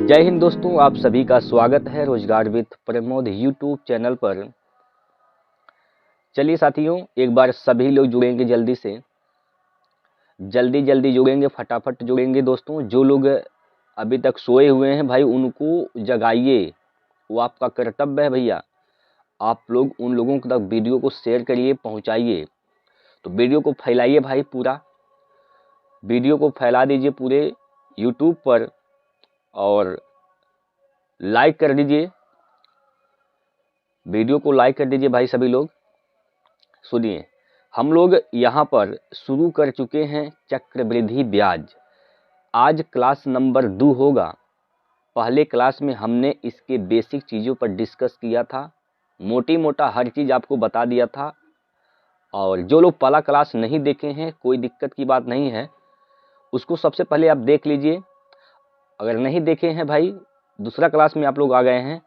जय हिंद दोस्तों, आप सभी का स्वागत है रोजगार विद प्रमोद यूट्यूब चैनल पर। चलिए साथियों, एक बार सभी लोग जुड़ेंगे जल्दी से, जल्दी जुड़ेंगे, फटाफट जुड़ेंगे दोस्तों। जो लोग अभी तक सोए हुए हैं भाई, उनको जगाइए, वो आपका कर्तव्य है भैया। आप लोग उन लोगों तक वीडियो को शेयर करिए, पहुंचाइए। तो वीडियो को फैलाइए भाई, पूरा वीडियो को फैला दीजिए पूरे यूट्यूब पर और लाइक कर दीजिए, वीडियो को लाइक कर दीजिए भाई सभी लोग। सुनिए, हम लोग यहाँ पर शुरू कर चुके हैं चक्रवृद्धि ब्याज। आज क्लास नंबर 2 होगा। पहले क्लास में हमने इसके बेसिक चीज़ों पर डिस्कस किया था, मोटी मोटा हर चीज़ आपको बता दिया था। और जो लोग पहला क्लास नहीं देखे हैं, कोई दिक्कत की बात नहीं है, उसको सबसे पहले आप देख लीजिए। अगर नहीं देखे हैं भाई, दूसरा क्लास में आप लोग आ गए हैं,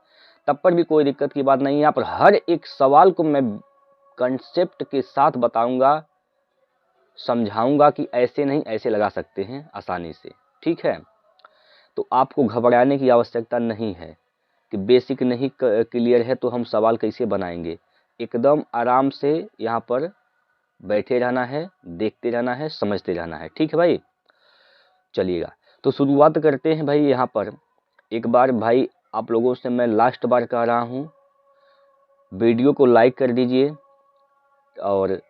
तब पर भी कोई दिक्कत की बात नहीं है। यहाँ पर हर एक सवाल को मैं कंसेप्ट के साथ बताऊंगा, समझाऊंगा कि ऐसे नहीं ऐसे लगा सकते हैं आसानी से, ठीक है। तो आपको घबराने की आवश्यकता नहीं है कि बेसिक नहीं क्लियर है तो हम सवाल कैसे बनाएंगे। एकदम आराम से यहाँ पर बैठे रहना है, देखते रहना है, समझते रहना है, ठीक है भाई। चलिएगा, तो शुरुआत करते हैं भाई। यहाँ पर एक बार भाई आप लोगों से मैं लास्ट बार कह रहा हूँ, वीडियो को लाइक कर दीजिए और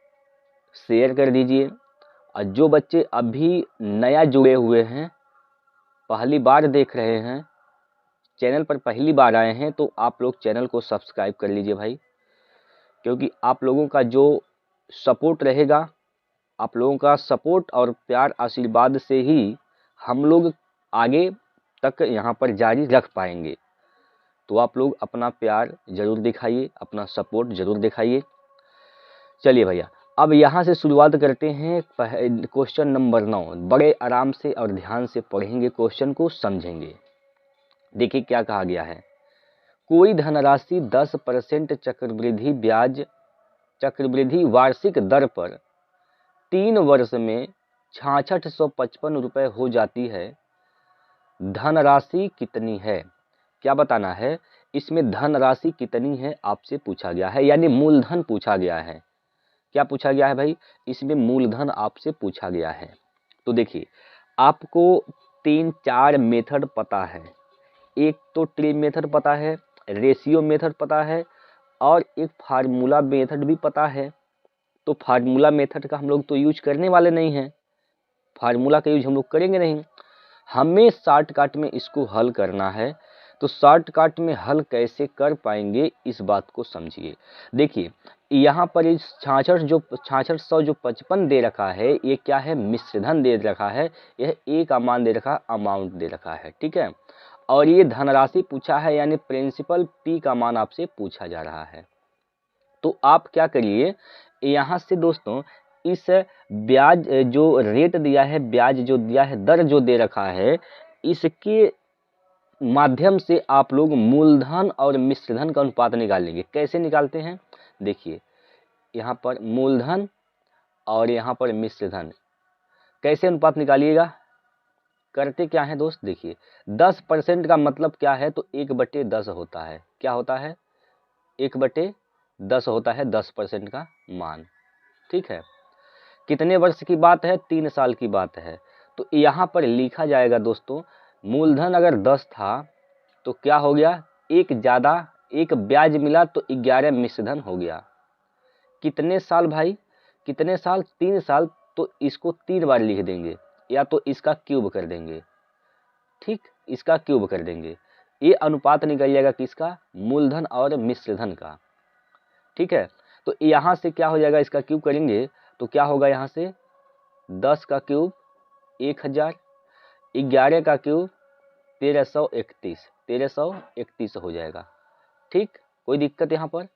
शेयर कर दीजिए। और जो बच्चे अभी नया जुड़े हुए हैं, पहली बार देख रहे हैं, चैनल पर पहली बार आए हैं, तो आप लोग चैनल को सब्सक्राइब कर लीजिए भाई। क्योंकि आप लोगों का जो सपोर्ट रहेगा, आप लोगों का सपोर्ट और प्यार आशीर्वाद से ही हम लोग आगे तक यहाँ पर जारी रख पाएंगे। तो आप लोग अपना प्यार ज़रूर दिखाइए, अपना सपोर्ट ज़रूर दिखाइए। चलिए भैया, अब यहाँ से शुरुआत करते हैं क्वेश्चन नंबर 9। बड़े आराम से और ध्यान से पढ़ेंगे, क्वेश्चन को समझेंगे। देखिए क्या कहा गया है। कोई धनराशि 10% चक्रवृद्धि वार्षिक दर पर 3 वर्ष में 6655 रुपये हो जाती है। धनराशि कितनी है? क्या बताना है, इसमें धनराशि कितनी है आपसे पूछा गया है, यानी मूलधन पूछा गया है। क्या पूछा गया है भाई? इसमें मूलधन आपसे पूछा गया है। तो देखिए, आपको 3-4 मेथड पता है। एक तो ट्री मेथड पता है, रेशियो मेथड पता है, और एक फार्मूला मेथड भी पता है। तो फार्मूला मेथड का हम लोग तो यूज करने वाले नहीं हैं, फार्मूला का यूज हम लोग करेंगे नहीं। हमें शॉर्टकट में इसको हल करना है। तो शॉर्टकट में हल कैसे कर पाएंगे, इस बात को समझिए। देखिए, यहाँ पर इस 6655 दे रखा है, ये क्या है? मिश्रधन दे रखा है। यह ए का मान दे रखा, अमाउंट दे रखा है, ठीक है। और ये धनराशि पूछा है, यानी प्रिंसिपल पी का मान आपसे पूछा जा रहा है। तो आप क्या करिए, यहाँ से दोस्तों इस ब्याज जो रेट दिया है, ब्याज जो दिया है, दर जो दे रखा है, इसके माध्यम से आप लोग मूलधन और मिश्रधन का अनुपात निकालेंगे। कैसे निकालते हैं? देखिए, यहाँ पर मूलधन और यहाँ पर मिश्रधन, कैसे अनुपात निकालिएगा? करते क्या है दोस्त, देखिए 10% का मतलब क्या है, तो 1/10 होता है। क्या होता है? 1/10 होता है 10% का मान, ठीक है। कितने वर्ष की बात है? 3 साल की बात है। तो यहाँ पर लिखा जाएगा दोस्तों, मूलधन अगर 10 था तो क्या हो गया, एक ज़्यादा, एक ब्याज मिला तो 11 मिश्रधन हो गया। कितने साल भाई? कितने साल? 3 साल। तो इसको 3 बार लिख देंगे, या तो इसका क्यूब कर देंगे, ठीक, इसका क्यूब कर देंगे। ये अनुपात निकल जाएगा किसका? मूलधन और मिश्रधन का, ठीक है। तो यहाँ से क्या हो जाएगा, इसका क्यूब करेंगे तो क्या होगा, यहाँ से 10 का क्यूब 1000, 11 का क्यूब 1331 हो जाएगा, ठीक। कोई दिक्कत यहाँ पर?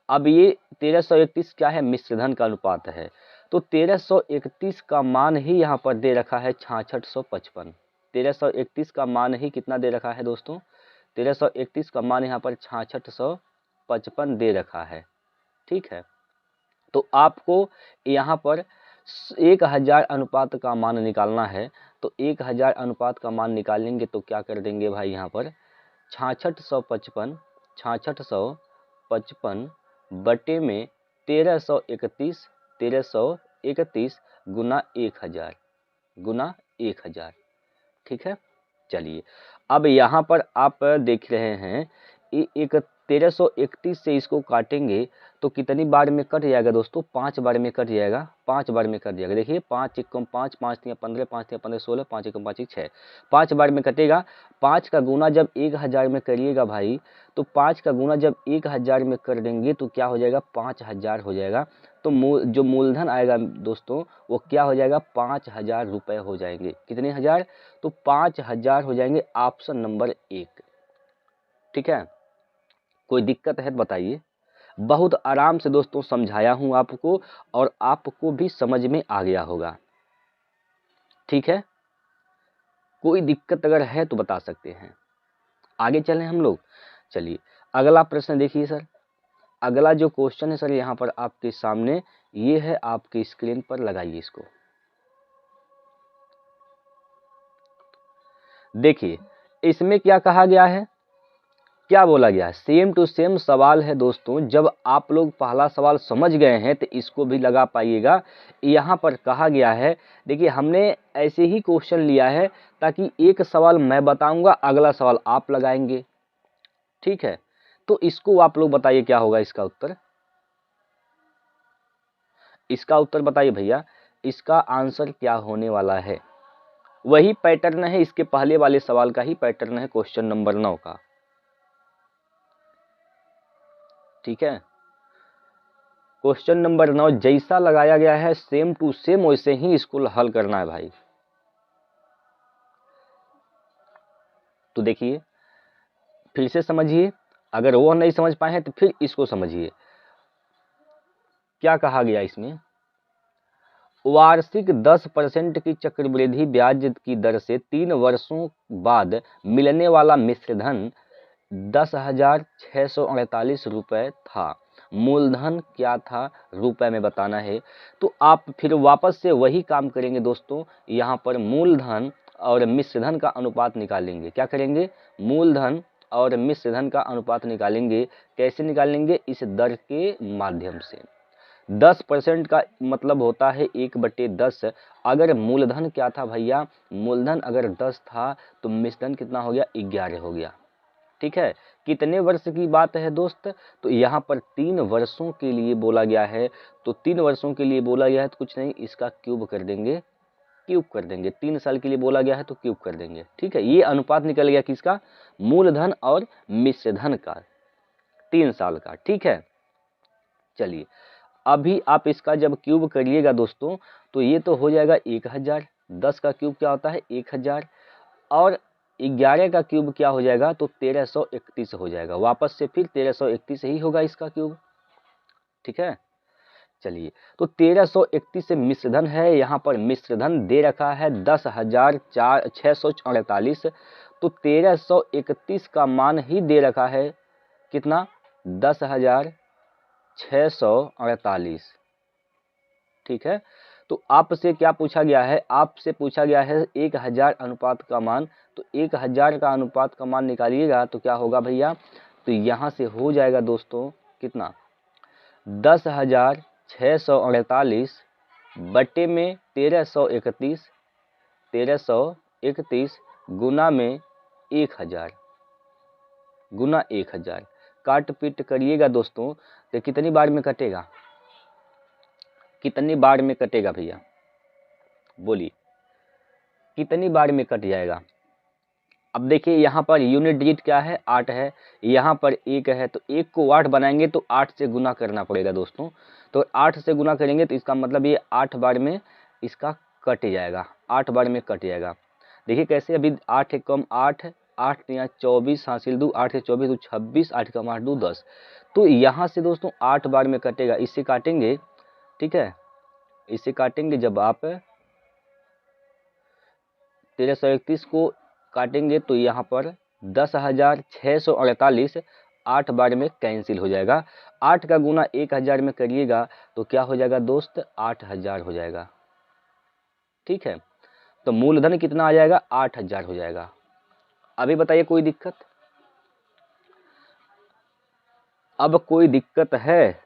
अब ये 1331 क्या है? मिश्रधन का अनुपात है। तो 1331 का मान ही यहाँ पर दे रखा है 6655। 1331 का मान ही कितना दे रखा है दोस्तों? 1331 का मान यहाँ पर 6655 दे रखा है, ठीक है। तो आपको यहाँ पर 1000 अनुपात का मान निकालना है, तो 1000 अनुपात का मान निकालेंगे तो क्या कर देंगे भाई, यहाँ पर 6655 बटे में 1331 गुना 1000 ठीक है। चलिए अब यहाँ पर आप देख रहे हैं एक 1331 से इसको काटेंगे तो कितनी बार में कट जाएगा दोस्तों, 5 बार में कट जाएगा, 5 बार में कट जाएगा। देखिए 5 एकम 5, 5 तिया 15, 5 तिया 15 16, 5 एकम 5 6, 5 बार में कटेगा। 5 का गुना जब 1000 में करिएगा भाई, तो 5 का गुना जब 1000 में कर देंगे तो क्या हो जाएगा, 5000 हो जाएगा। तो जो मूलधन आएगा दोस्तों वो क्या हो जाएगा, 5000 रुपये हो जाएंगे। कितने हजार, तो 5000 हो जाएंगे। ऑप्शन नंबर 1, ठीक है। कोई दिक्कत है तो बताइए। बहुत आराम से दोस्तों समझाया हूं आपको और आपको भी समझ में आ गया होगा, ठीक है। कोई दिक्कत अगर है तो बता सकते हैं। आगे चलें हम लोग। चलिए अगला प्रश्न देखिए सर। अगला जो क्वेश्चन है सर यहाँ पर आपके सामने ये है, आपकी स्क्रीन पर लगाइए इसको। देखिए इसमें क्या कहा गया है, क्या बोला गया है, सेम टू सेम सवाल है दोस्तों। जब आप लोग पहला सवाल समझ गए हैं तो इसको भी लगा पाइएगा। यहाँ पर कहा गया है, देखिए हमने ऐसे ही क्वेश्चन लिया है ताकि एक सवाल मैं बताऊंगा, अगला सवाल आप लगाएंगे, ठीक है। तो इसको आप लोग बताइए क्या होगा इसका उत्तर। इसका उत्तर बताइए भैया, इसका आंसर क्या होने वाला है। वही पैटर्न है, इसके पहले वाले सवाल का ही पैटर्न है, क्वेश्चन नंबर 9 का, ठीक है। क्वेश्चन नंबर 9 जैसा लगाया गया है सेम टू सेम वैसे ही इसको हल करना है भाई। तो देखिए फिर से समझिए, अगर वो नहीं समझ पाए हैं तो फिर इसको समझिए। क्या कहा गया इसमें, वार्षिक 10% की चक्रवृद्धि ब्याज की दर से 3 वर्षों बाद मिलने वाला मिश्रधन 10,648 रुपये था। मूलधन क्या था, रुपए में बताना है। तो आप फिर वापस से वही काम करेंगे दोस्तों, यहाँ पर मूलधन और मिश्रधन का अनुपात निकालेंगे। क्या करेंगे, मूलधन और मिश्रधन का अनुपात निकालेंगे। कैसे निकालेंगे, इस दर के माध्यम से। 10% का मतलब होता है 1/10। अगर मूलधन क्या था भैया, मूलधन अगर 10 था तो मिश्रधन कितना हो गया, 11 हो गया, ठीक है। कितने वर्ष की बात है दोस्त, तो यहाँ पर 3 वर्षों के लिए बोला गया है। तो 3 वर्षों के लिए बोला गया है तो कुछ नहीं, इसका क्यूब कर देंगे, 3 साल के लिए बोला गया है तो क्यूब कर देंगे, ठीक है। ये अनुपात निकल गया किसका, मूलधन और मिश्रधन का, 3 साल का, ठीक है। चलिए अभी आप इसका जब क्यूब करिएगा दोस्तों तो ये तो हो जाएगा 1000। 10 का क्यूब क्या होता है 1000, और 11 का क्यूब क्या हो जाएगा, तो 1331 हो जाएगा। वापस से फिर 1331 ही होगा इसका क्यूब, ठीक है। चलिए तो 1331 से मिश्रधन है, यहाँ पर मिश्रधन दे रखा है 10,648। तो 1331 का मान ही दे रखा है कितना, 10,648, ठीक है। तो आपसे क्या पूछा गया है, आपसे पूछा गया है 1000 अनुपात का मान। तो 1000 का अनुपात का मान निकालिएगा तो क्या होगा भैया, तो यहाँ से हो जाएगा दोस्तों कितना, 10,648 बटे में 1331 गुना में 1000, गुना 1000। काट पीट करिएगा दोस्तों तो कितनी बार में कटेगा, कितनी बार में कटेगा भैया, बोलिए कितनी बार में कट जाएगा। अब देखिए यहाँ पर यूनिट डिजिट क्या है, 8 है, यहाँ पर 1 है, तो 1 को 8 बनाएंगे तो 8 से गुना करना पड़ेगा दोस्तों। तो 8 से गुना करेंगे तो इसका मतलब ये 8 बार में इसका कट जाएगा, 8 बार में कट जाएगा। देखिए कैसे, अभी 8 कम 8, 8 या 24 हासिल 2, 8 से 24 26, 8 कम 8 2 10। तो यहाँ से दोस्तों 8 बार में कटेगा। इससे काटेंगे, ठीक है, इसे काटेंगे जब आप 1331 को काटेंगे तो यहाँ पर 10,648 8 बार में कैंसिल हो जाएगा। 8 का गुना 1000 में करिएगा तो क्या हो जाएगा दोस्त, 8000 हो जाएगा। ठीक है, तो मूलधन कितना आ जाएगा, 8,000 हो जाएगा। अभी बताइए कोई दिक्कत, अब कोई दिक्कत है,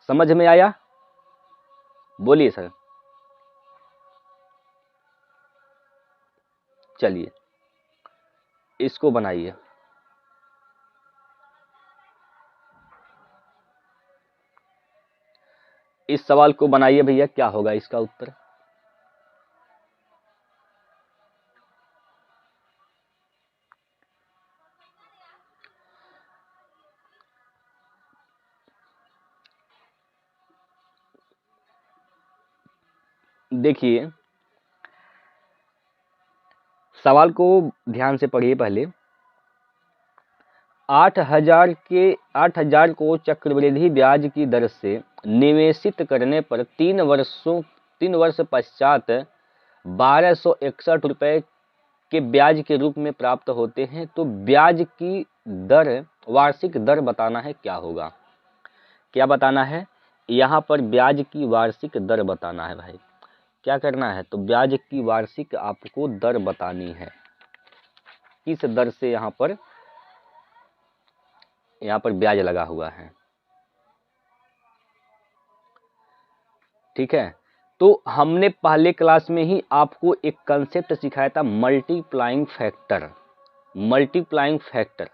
समझ में आया, बोलिए सर। चलिए इसको बनाइए। इस सवाल को बनाइए भैया, क्या होगा इसका उत्तर। देखिए सवाल को ध्यान से पढ़िए पहले। 8,000 को चक्रवृद्धि ब्याज की दर से निवेशित करने पर 3 वर्ष पश्चात 1,261 रुपए के ब्याज के रूप में प्राप्त होते हैं। तो ब्याज की दर, वार्षिक दर बताना है, क्या होगा, क्या बताना है, यहाँ पर ब्याज की वार्षिक दर बताना है भाई। क्या करना है, तो ब्याज की वार्षिक आपको दर बतानी है, किस दर से यहाँ पर ब्याज लगा हुआ है। ठीक है, तो हमने पहले क्लास में ही आपको एक कंसेप्ट सिखाया था, multiplying factor. Multiplying factor,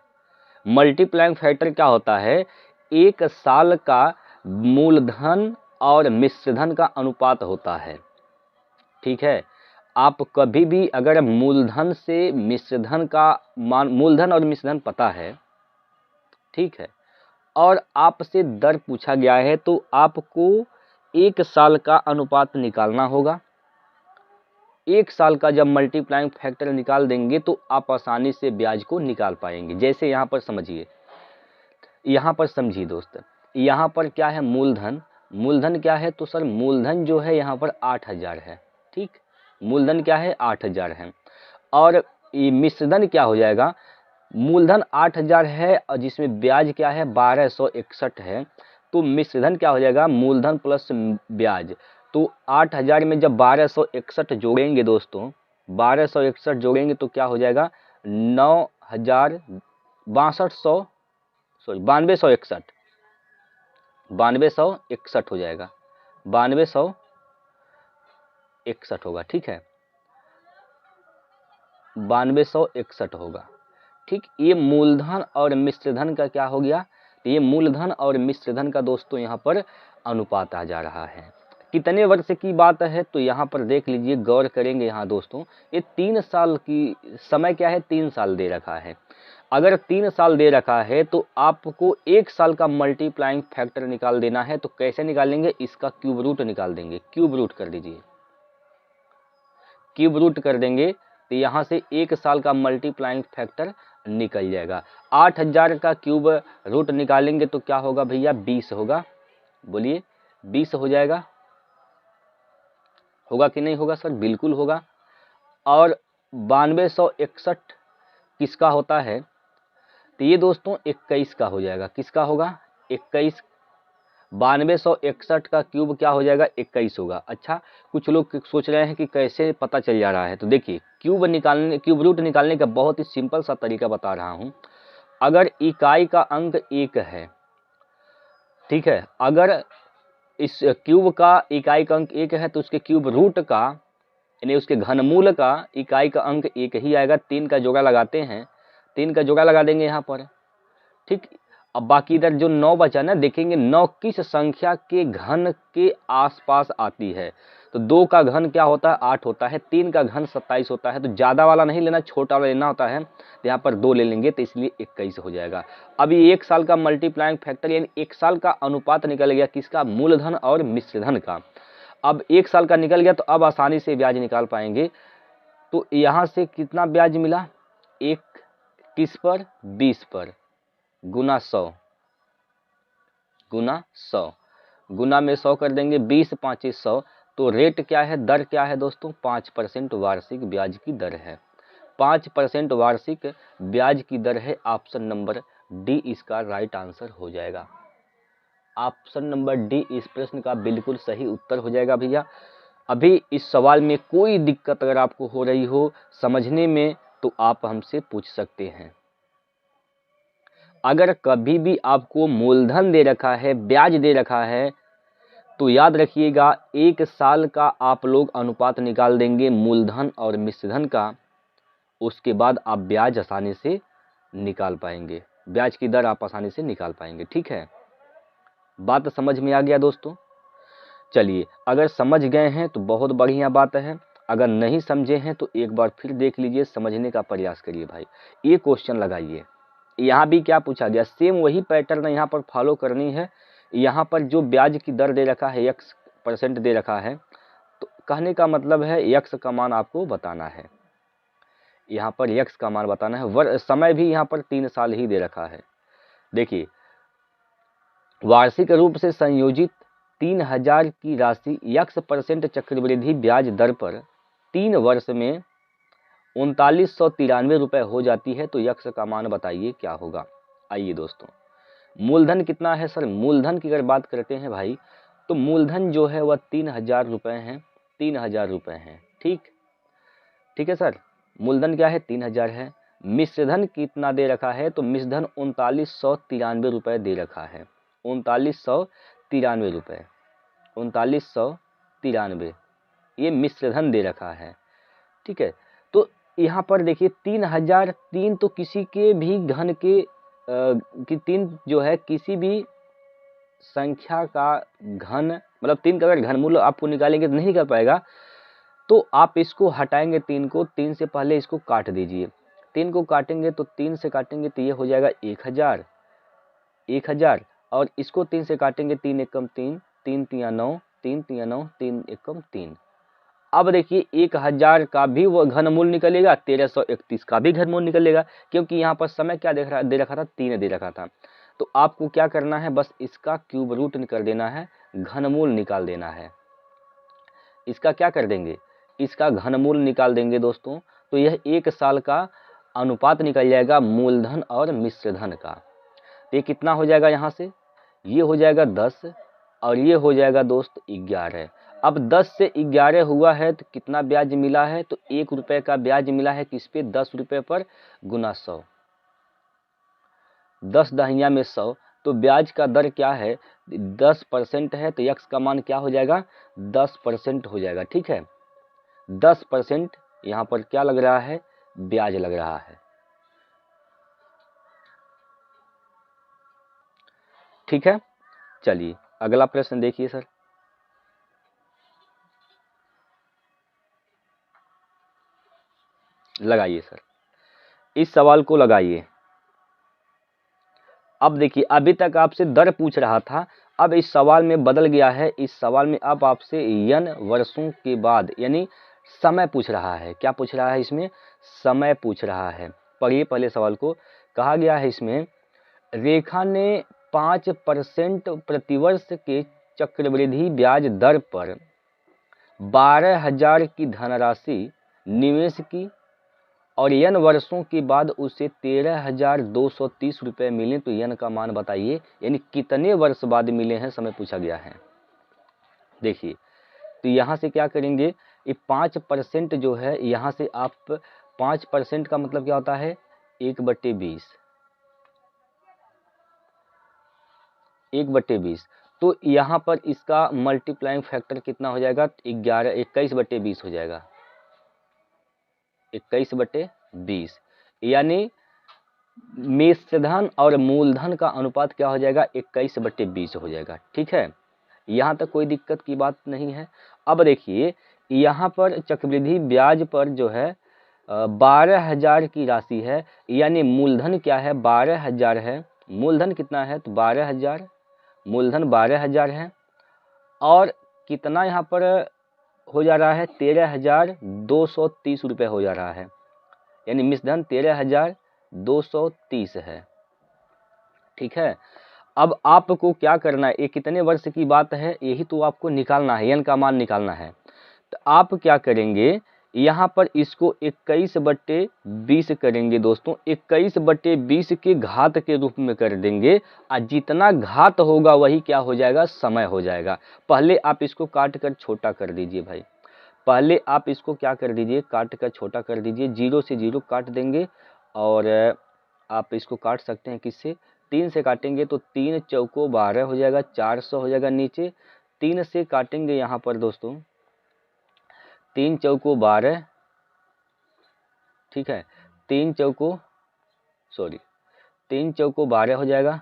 multiplying factor क्या होता है, एक साल का मूलधन और मिश्रधन का अनुपात होता है। ठीक है, आप कभी भी अगर मूलधन से मिश्रधन का मान, मूलधन और मिश्रधन पता है, ठीक है, और आपसे दर पूछा गया है, तो आपको एक साल का अनुपात निकालना होगा। एक साल का जब मल्टीप्लाइंग फैक्टर निकाल देंगे तो आप आसानी से ब्याज को निकाल पाएंगे। जैसे यहाँ पर समझिए, यहाँ पर समझिए दोस्त, यहाँ पर क्या है, मूलधन। मूलधन क्या है, तो सर मूलधन जो है यहाँ पर 8,000 है। ठीक, मूलधन क्या है, 8,000 है। और ये मिश्रधन क्या हो जाएगा, मूलधन 8,000 है और जिसमें ब्याज क्या है, 1,261 है। तो मिश्रधन क्या हो जाएगा, मूलधन प्लस ब्याज। तो 8,000 में जब 1,261 जोड़ेंगे दोस्तों, 1,261 जोड़ेंगे तो क्या हो जाएगा, 9,000 62,100, सॉरी 9,261, 9,261 हो जाएगा, 9,261 होगा। ठीक है, 9,261 होगा। ठीक, ये मूलधन और मिश्रधन का क्या हो गया, तो ये मूलधन और मिश्रधन का दोस्तों यहाँ पर अनुपात आ जा रहा है। कितने वर्ष की बात है, तो यहाँ पर देख लीजिए, गौर करेंगे यहाँ दोस्तों, ये 3 साल की समय क्या है, 3 साल दे रखा है। अगर 3 साल दे रखा है तो आपको एक साल का मल्टीप्लाइंग फैक्टर निकाल देना है। तो कैसे निकालेंगे, इसका क्यूब रूट निकाल देंगे, क्यूब रूट कर दीजिए, क्यूब रूट कर देंगे तो यहाँ से एक साल का मल्टीप्लाइंग फैक्टर निकल जाएगा। 8,000 का क्यूब रूट निकालेंगे तो क्या होगा भैया, 20 होगा। बोलिए 20 हो जाएगा, होगा कि नहीं होगा सर, बिल्कुल होगा। और 9,261 किसका होता है, तो ये दोस्तों 21 का हो जाएगा। किसका होगा, 21। 9,261 का क्यूब क्या हो जाएगा, 21 होगा। अच्छा, कुछ लोग सोच रहे हैं कि कैसे पता चल जा रहा है, तो देखिए क्यूब रूट निकालने का बहुत ही सिंपल सा तरीका बता रहा हूँ। अगर इकाई का अंक 1 है, ठीक है, अगर इस क्यूब का इकाई का अंक 1 है तो उसके क्यूब रूट का, यानी उसके घनमूल का इकाई का अंक 1 ही आएगा। 3 का जोड़ा लगाते हैं, 3 का जोड़ा लगा देंगे यहाँ पर। ठीक, अब बाकी इधर जो 9 बचा ना, देखेंगे 9 किस संख्या के घन के आसपास आती है, तो 2 का घन क्या होता है, 8 होता है। 3 का घन 27 होता है। तो ज़्यादा वाला नहीं लेना, छोटा वाला लेना होता है, तो यहाँ पर 2 ले लेंगे, तो इसलिए 21 हो जाएगा। अब ये एक साल का मल्टीप्लाइंग फैक्टर, यानी एक साल का अनुपात निकल गया, किसका, मूलधन और मिश्रधन का। अब एक साल का निकल गया तो अब आसानी से ब्याज निकाल पाएंगे। तो यहाँ से कितना ब्याज मिला, एक किस पर, 20 पर, गुना 100, गुना 100, गुना में 100 कर देंगे, 20 5 100। तो रेट क्या है, दर क्या है दोस्तों, 5% वार्षिक ब्याज की दर है। 5% वार्षिक ब्याज की दर है। ऑप्शन नंबर डी इसका राइट आंसर हो जाएगा। ऑप्शन नंबर डी इस प्रश्न का बिल्कुल सही उत्तर हो जाएगा भैया। अभी इस सवाल में कोई दिक्कत अगर आपको हो रही हो समझने में तो आप हमसे पूछ सकते हैं। अगर कभी भी आपको मूलधन दे रखा है, ब्याज दे रखा है, तो याद रखिएगा 1 साल का आप लोग अनुपात निकाल देंगे मूलधन और मिश्रधन का, उसके बाद आप ब्याज आसानी से निकाल पाएंगे, ब्याज की दर आप आसानी से निकाल पाएंगे। ठीक है, बात समझ में आ गया दोस्तों? चलिए, अगर समझ गए हैं तो बहुत बढ़िया बात है, अगर नहीं समझे हैं तो एक बार फिर देख लीजिए, समझने का प्रयास करिए भाई। ये क्वेश्चन लगाइए, यहाँ भी क्या पूछा गया, सेम वही पैटर्न यहाँ पर फॉलो करनी है। यहाँ पर जो ब्याज की दर दे रखा है x% दे रखा है, तो कहने का मतलब है x का मान आपको बताना है, यहाँ पर x का मान बताना है। समय भी यहाँ पर 3 साल ही दे रखा है। देखिए, वार्षिक रूप से संयोजित 3000 की राशि x% चक्रवृद्धि ब्याज दर पर 3 वर्ष में 3993 रुपये हो जाती है, तो x का मान बताइए क्या होगा। आइए दोस्तों, मूलधन कितना है सर? मूलधन की अगर बात करते हैं भाई, तो मूलधन जो है वह 3000 रुपये हैं, 3000 रुपये हैं। ठीक है सर, मूलधन क्या है? 3000 है। मिश्रधन कितना दे रखा है? तो मिश्रधन 3993 रुपये दे रखा है, 3993 रुपये, 3993 ये मिश्रधन दे रखा है। ठीक है, तो यहाँ पर देखिए 3000, 3 तो किसी के भी घन के कि 3 जो है किसी भी संख्या का घन, मतलब 3 का अगर घनमूल आपको निकालेंगे तो नहीं निकल पाएगा, तो आप इसको हटाएंगे 3 को, 3 से पहले इसको काट दीजिए। 3 को काटेंगे तो 3 से काटेंगे तो ये हो जाएगा 1000, 1000, और इसको 3 से काटेंगे, 3 एकम 3, 3 तिया 9, 3 तिया 9, 3 एकम 3। अब देखिए 1000 का भी वो घनमूल निकलेगा, 1331 का भी घनमूल निकलेगा, क्योंकि यहाँ पर समय क्या दे रखा था? 3 दे रखा था। तो आपको क्या करना है, बस इसका क्यूब रूट कर देना है, घनमूल निकाल देना है। इसका क्या कर देंगे? इसका घनमूल निकाल देंगे दोस्तों, तो यह 1 साल का अनुपात निकल जाएगा मूलधन और मिश्रधन का। ये कितना हो जाएगा? यहाँ से ये हो जाएगा 10 और ये हो जाएगा दोस्त 11। अब 10 से 11 हुआ है तो कितना ब्याज मिला है? तो 1 रुपये का ब्याज मिला है, किस पे? 10 रुपये पर गुना 100, 10 दहिया में 100, तो ब्याज का दर क्या है? 10% है, तो x का मान क्या हो जाएगा? 10% हो जाएगा। ठीक है, 10% यहाँ पर क्या लग रहा है? ब्याज लग रहा है। ठीक है, चलिए अगला प्रश्न देखिए सर। लगाइए सर, इस सवाल को लगाइए। अब देखिए, अभी तक आपसे दर पूछ रहा था, अब इस सवाल में बदल गया है। इस सवाल में अब आपसे n वर्षों के बाद यानी समय पूछ रहा है। क्या पूछ रहा है इसमें? समय पूछ रहा है। पढ़िए पहले सवाल को। कहा गया है इसमें, रेखा ने 5% प्रतिवर्ष के चक्रवृद्धि ब्याज दर पर 12,000 की धनराशि निवेश की और n वर्षों के बाद उसे 13,230 रुपये मिले, तो n का मान बताइए, यानी कितने वर्ष बाद मिले हैं, समय पूछा गया है। देखिए, तो यहाँ से क्या करेंगे, ये 5% जो है, यहाँ से आप 5% का मतलब क्या होता है? 1/20, 1/20, तो यहाँ पर इसका मल्टीप्लाइंग फैक्टर कितना हो जाएगा? 21/20 हो जाएगा, 21/20, यानी मिश्रधन और मूलधन का अनुपात क्या हो जाएगा? 21/20 हो जाएगा। ठीक है, यहाँ तक कोई दिक्कत की बात नहीं है। अब देखिए, यहाँ पर चक्रवृद्धि ब्याज पर जो है 12,000 की राशि है, यानी मूलधन क्या है? 12,000 है। मूलधन कितना है? तो 12,000, मूलधन 12,000 है, और कितना यहाँ पर हो जा रहा है? 13,230 रुपये हो जा रहा है, यानी मिश्रधन 13,230 है। ठीक है, अब आपको क्या करना है? ये कितने वर्ष की बात है, यही तो आपको निकालना है, n का मान निकालना है। तो आप क्या करेंगे, यहाँ पर इसको 21/20 करेंगे दोस्तों, 21/20 के घात के रूप में कर देंगे, और जितना घात होगा वही क्या हो जाएगा? समय हो जाएगा। पहले आप इसको काट कर छोटा कर दीजिए भाई, पहले आप इसको क्या कर दीजिए, काट कर छोटा कर दीजिए, 0 से 0 काट देंगे और आप इसको काट सकते हैं किससे, 3 से काटेंगे तो 3 चौको 12 हो जाएगा, 400 हो जाएगा नीचे। 3 से काटेंगे यहाँ पर दोस्तों, 3 चौको 12, ठीक है, 3 चौको 12 हो जाएगा,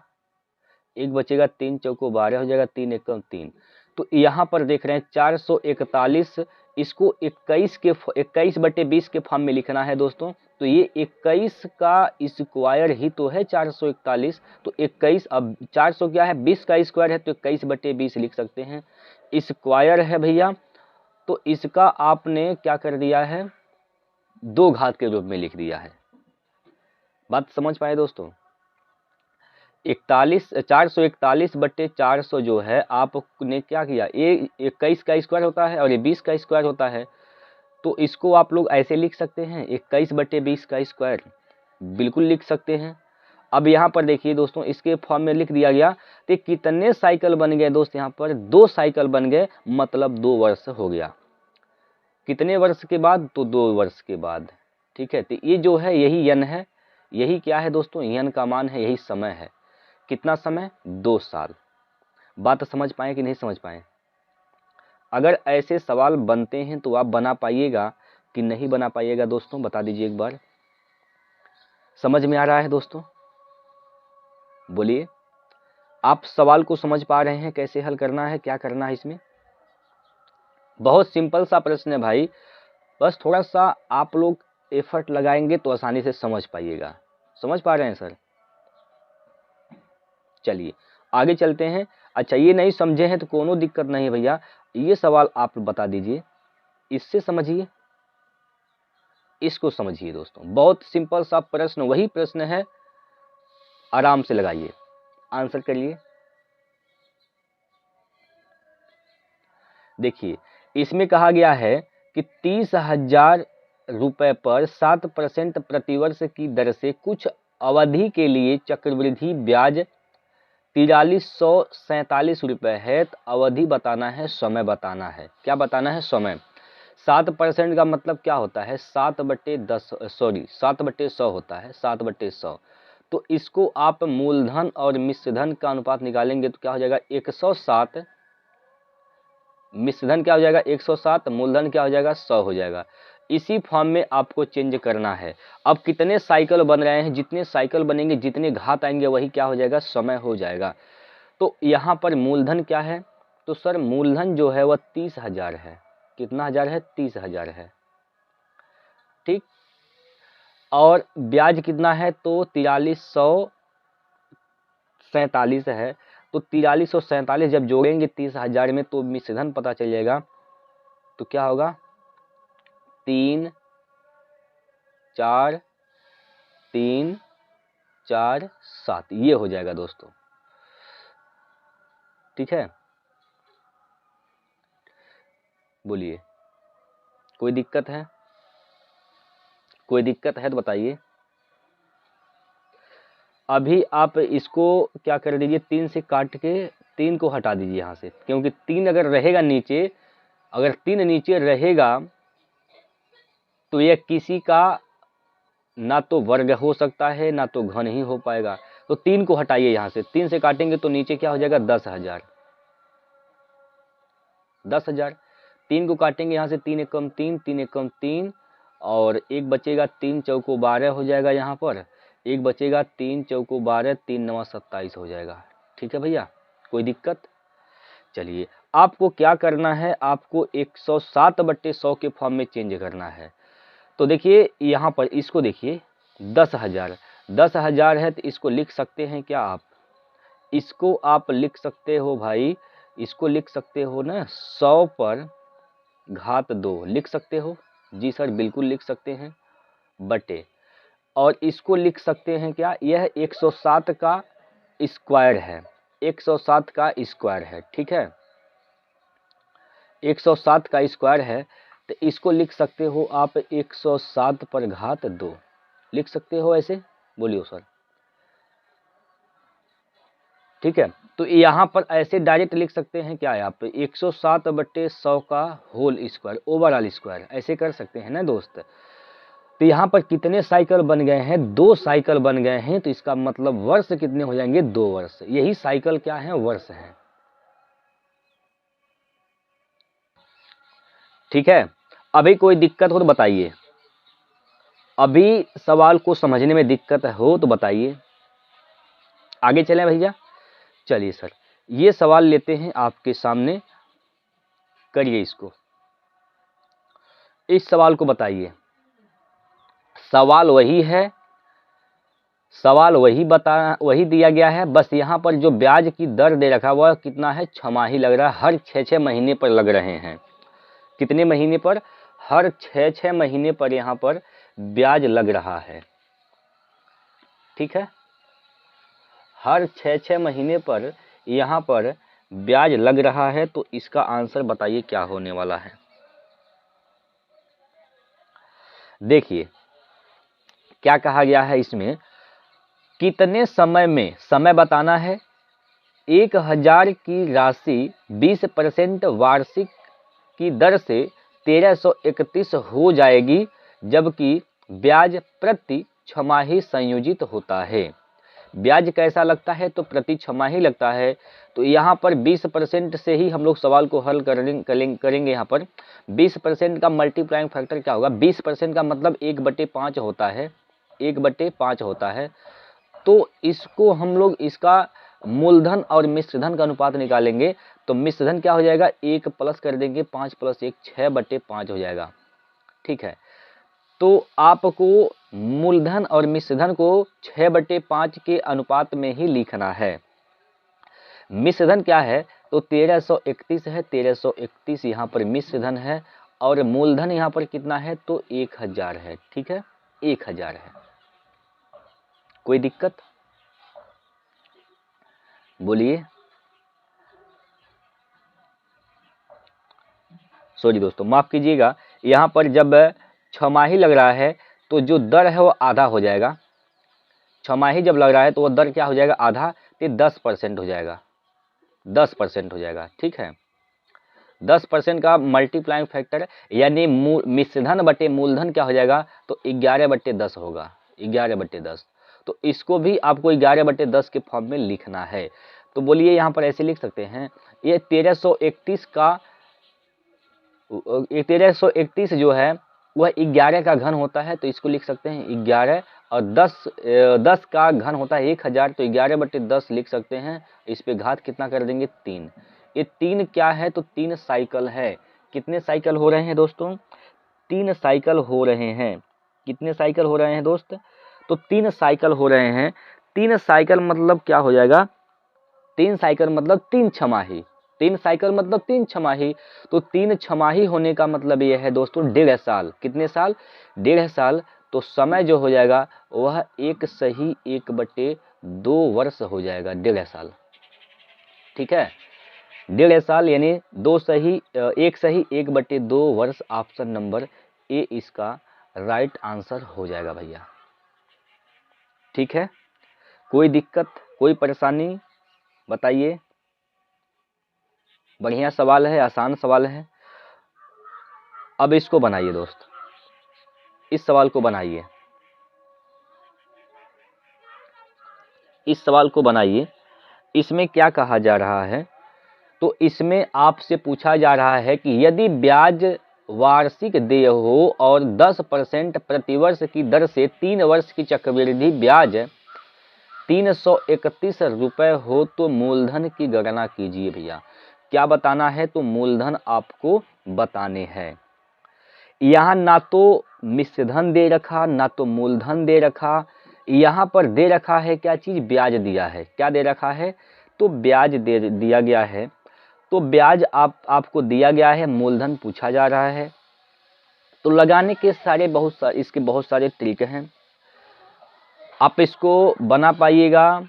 एक बचेगा, 3 चौको 12 हो जाएगा, 3 एकम 3। तो यहाँ पर देख रहे हैं 441, इसको 21/20 के फॉर्म में लिखना है दोस्तों। तो ये 21 का स्क्वायर ही तो है 441, तो 21, अब 400 क्या है, 20 का स्क्वायर है, तो 21/20 लिख सकते हैं। स्क्वायर है भैया, तो इसका आपने क्या कर दिया है, 2 घात के रूप में लिख दिया है। बात समझ पाए दोस्तों। 441/400 जो है आपने क्या किया, ये 21 का स्क्वायर होता है और ये 20 का स्क्वायर होता है, तो इसको आप लोग ऐसे लिख सकते हैं 21/20 का स्क्वायर, बिल्कुल लिख सकते हैं। अब यहाँ पर देखिए दोस्तों, इसके फॉर्म में लिख दिया गया। तो कितने साइकिल बन गए दोस्त, यहाँ पर 2 साइकिल बन गए, मतलब 2 वर्ष हो गया। कितने वर्ष के बाद, तो 2 वर्ष के बाद, ठीक है। तो ये जो है यही यन है, यही क्या है दोस्तों, यन का मान है, यही समय है। कितना समय, 2 साल। बात समझ पाए कि नहीं समझ पाए। अगर ऐसे सवाल बनते हैं तो आप बना पाइएगा कि नहीं बना पाइएगा दोस्तों, बता दीजिए एक बार। समझ में आ रहा है दोस्तों, बोलिए। आप सवाल को समझ पा रहे हैं, कैसे हल करना है, क्या करना है इसमें। बहुत सिंपल सा प्रश्न है भाई, बस थोड़ा सा आप लोग एफर्ट लगाएंगे तो आसानी से समझ पाइएगा। समझ पा रहे हैं सर। चलिए आगे चलते हैं। अच्छा, ये नहीं समझे हैं तो कोनो दिक्कत नहीं है भैया, ये सवाल आप बता दीजिए, इससे समझिए, इसको समझिए दोस्तों। बहुत सिंपल सा प्रश्न, वही प्रश्न है, आराम से लगाइए, आंसर करिए। देखिए इसमें कहा गया है कि 30,000 रुपए पर 7% प्रतिवर्ष की दर से कुछ अवधि के लिए चक्रवृद्धि ब्याज 4347 रुपए है। तो अवधि बताना है, समय बताना है। क्या बताना है, समय। 7% का मतलब क्या होता है, 7/100 होता है, 7/100। तो इसको आप मूलधन और मिश्रधन का अनुपात निकालेंगे तो क्या हो जाएगा, 107। मिश्रधन क्या हो जाएगा, 107, मूलधन क्या हो जाएगा, 100 हो जाएगा। इसी फॉर्म में आपको चेंज करना है। अब कितने साइकिल बन रहे हैं, जितने साइकिल बनेंगे, जितने घात आएंगे, वही क्या हो जाएगा, समय हो जाएगा। तो यहाँ पर मूलधन क्या है, तो सर मूलधन जो है वह 30,000 है। कितना हजार है, 30,000 है, ठीक। और ब्याज कितना है, तो 4347 है। तो 4347 जब जोड़ेंगे 30,000 में तो मिश्रधन पता चल जाएगा। तो क्या होगा, 3 4 3 4 7, ये हो जाएगा दोस्तों, ठीक है। बोलिए, कोई दिक्कत है, कोई दिक्कत है तो बताइए। अभी आप इसको क्या कर दीजिए, 3 से काट के 3 को हटा दीजिए यहाँ से, क्योंकि 3 अगर रहेगा नीचे, अगर 3 नीचे रहेगा तो यह किसी का ना तो वर्ग हो सकता है, ना तो घन ही हो पाएगा। तो 3 को हटाइए यहाँ से, 3 से काटेंगे तो नीचे क्या हो जाएगा, 10,000। 10,000, 3 को काटेंगे यहाँ से, 3 एकम 3, 3 एकम 3, और एक बचेगा, 3 चौको 12 हो जाएगा यहाँ पर, एक बचेगा, 3 चौको 12, 3 नवा 27 हो जाएगा। ठीक है भैया, कोई दिक्कत। चलिए आपको क्या करना है, आपको 107/100 के फॉर्म में चेंज करना है। तो देखिए यहाँ पर इसको देखिए, 10,000 है, तो इसको लिख सकते हैं क्या आप, इसको आप लिख सकते हो भाई, इसको लिख सकते हो ना, 100 पर घात 2 लिख सकते हो। जी सर बिल्कुल लिख सकते हैं, बटे, और इसको लिख सकते हैं क्या, यह 107 का स्क्वायर है, 107 का स्क्वायर है, ठीक है, 107 का स्क्वायर है। तो इसको लिख सकते हो आप 107 पर घात 2 लिख सकते हो ऐसे, बोलियो सर, ठीक है, तो यहाँ पर ऐसे डायरेक्ट लिख सकते हैं क्या है आप 107/100 का होल स्क्वायर ओवरऑल स्क्वायर, ऐसे कर सकते हैं ना दोस्त। तो यहाँ पर कितने साइकिल बन गए हैं, 2 साइकिल बन गए हैं, तो इसका मतलब वर्ष कितने हो जाएंगे, 2 वर्ष। यही साइकिल क्या है, वर्ष है। ठीक है, अभी कोई दिक्कत हो तो बताइए, अभी सवाल को समझने में दिक्कत हो तो बताइए। आगे चलें भैया, चलिए सर ये सवाल लेते हैं आपके सामने, करिए इसको, इस सवाल को बताइए। सवाल वही है, सवाल वही दिया गया है, बस यहाँ पर जो ब्याज की दर दे रखा वह कितना है, छमाही लग रहा है, हर 6-6 महीने पर लग रहे हैं। कितने महीने पर, हर 6-6 महीने पर यहाँ पर ब्याज लग रहा है। ठीक है, हर 6-6 महीने पर यहाँ पर ब्याज लग रहा है, तो इसका आंसर बताइए क्या होने वाला है। देखिए क्या कहा गया है इसमें, कितने समय में, समय बताना है, 1000 की राशि 20% वार्षिक की दर से 1331 हो जाएगी, जबकि ब्याज प्रति छमाही संयोजित होता है। ब्याज कैसा लगता है, तो प्रति छमाही लगता है। तो यहाँ पर 20% से ही हम लोग सवाल को हल करेंगे। यहाँ पर 20% का मल्टीप्लाइंग फैक्टर क्या होगा, 20% का मतलब 1/5 होता है, 1/5 होता है। तो इसको हम लोग इसका मूलधन और मिश्रधन का अनुपात निकालेंगे, तो मिश्रधन क्या हो जाएगा, 1 प्लस कर देंगे, 5 + 1 6/5 हो जाएगा। ठीक है, तो आपको मूलधन और मिश्रधन को 6/5 के अनुपात में ही लिखना है। मिश्रधन क्या है, तो 1331 है, 1331 यहाँ पर मिश्रधन है, और मूलधन यहाँ पर कितना है, तो 1000 है। ठीक है, 1000 है। कोई दिक्कत, बोलिए। सॉरी दोस्तों, माफ कीजिएगा, यहाँ पर जब छमाही लग रहा है तो जो दर है वो आधा हो जाएगा। छमाही जब लग रहा है तो वो दर क्या हो जाएगा, आधा, तो 10% हो जाएगा, 10% हो जाएगा। ठीक है, 10% का मल्टीप्लाइंग फैक्टर यानी मिश्रधन बटे मूलधन क्या हो जाएगा, तो 11/10 होगा, 11/10। तो इसको भी आपको 11/10 के फॉर्म में लिखना है। तो बोलिए यहाँ पर ऐसे लिख सकते हैं, ये 1331 जो है वह 11 का घन होता है, तो इसको लिख सकते हैं 11, और 10 का घन होता है 1000, तो 11/10 लिख सकते हैं। इस पे घात कितना कर देंगे, 3। ये 3 क्या है, तो 3 साइकिल है। कितने साइकिल हो रहे हैं दोस्तों, 3 साइकिल हो रहे हैं। कितने साइकिल हो रहे हैं दोस्त, तो 3 साइकिल हो रहे हैं। 3 साइकिल मतलब क्या हो जाएगा, 3 साइकिल मतलब 3 छमाही, 3 साइकिल मतलब 3 छमाही। तो 3 छमाही होने का मतलब यह है दोस्तों 1.5 साल। कितने साल, 1.5 साल। तो समय जो हो जाएगा वह 1 सही 1/2 वर्ष हो जाएगा, 1.5 साल। ठीक है, 1.5 साल यानी 1 सही 1/2 वर्ष। ऑप्शन नंबर ए इसका राइट आंसर हो जाएगा भैया। ठीक है, कोई दिक्कत, कोई परेशानी बताइए। बढ़िया सवाल है, आसान सवाल है। अब इसको बनाइए दोस्त, इस सवाल को बनाइए, इस सवाल को बनाइए। इसमें क्या कहा जा रहा है, तो इसमें आपसे पूछा जा रहा है कि यदि ब्याज वार्षिक देय हो और 10% प्रतिवर्ष की दर से 3 वर्ष की चक्रवृद्धि ब्याज 331 रुपये हो तो मूलधन की गणना कीजिए। भैया क्या बताना है, तो मूलधन आपको बताने हैं। यहाँ ना तो मिश्रधन दे रखा, ना तो मूलधन दे रखा, यहाँ पर दे रखा है क्या चीज़, ब्याज दिया है। क्या दे रखा है, तो ब्याज दिया गया है। तो ब्याज आपको दिया गया है, मूलधन पूछा जा रहा है। तो लगाने के इसके बहुत सारे तरीके हैं। आप इसको बना पाइएगा,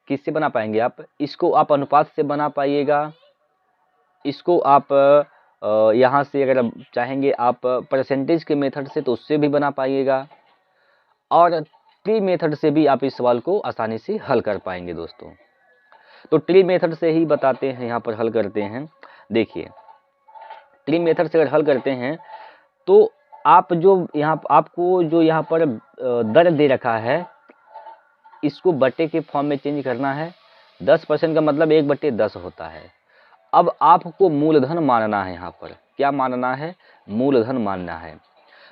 किससे बना पाएंगे आप, इसको आप अनुपात से बना पाइएगा, इसको आप यहाँ से अगर चाहेंगे आप परसेंटेज के मेथड से तो उससे भी बना पाइएगा, और ट्री मेथड से भी आप इस सवाल को आसानी से हल कर पाएंगे दोस्तों। तो ट्री मेथड से ही बताते हैं, यहाँ पर हल करते हैं। देखिए ट्री मेथड से अगर हल करते हैं तो आप जो यहाँ आपको जो यहाँ पर दर दे रखा है इसको बटे के फॉर्म में चेंज करना है। 10% का मतलब 1/10 होता है। अब आपको मूलधन मानना है, यहाँ पर क्या मानना है, मूलधन मानना है।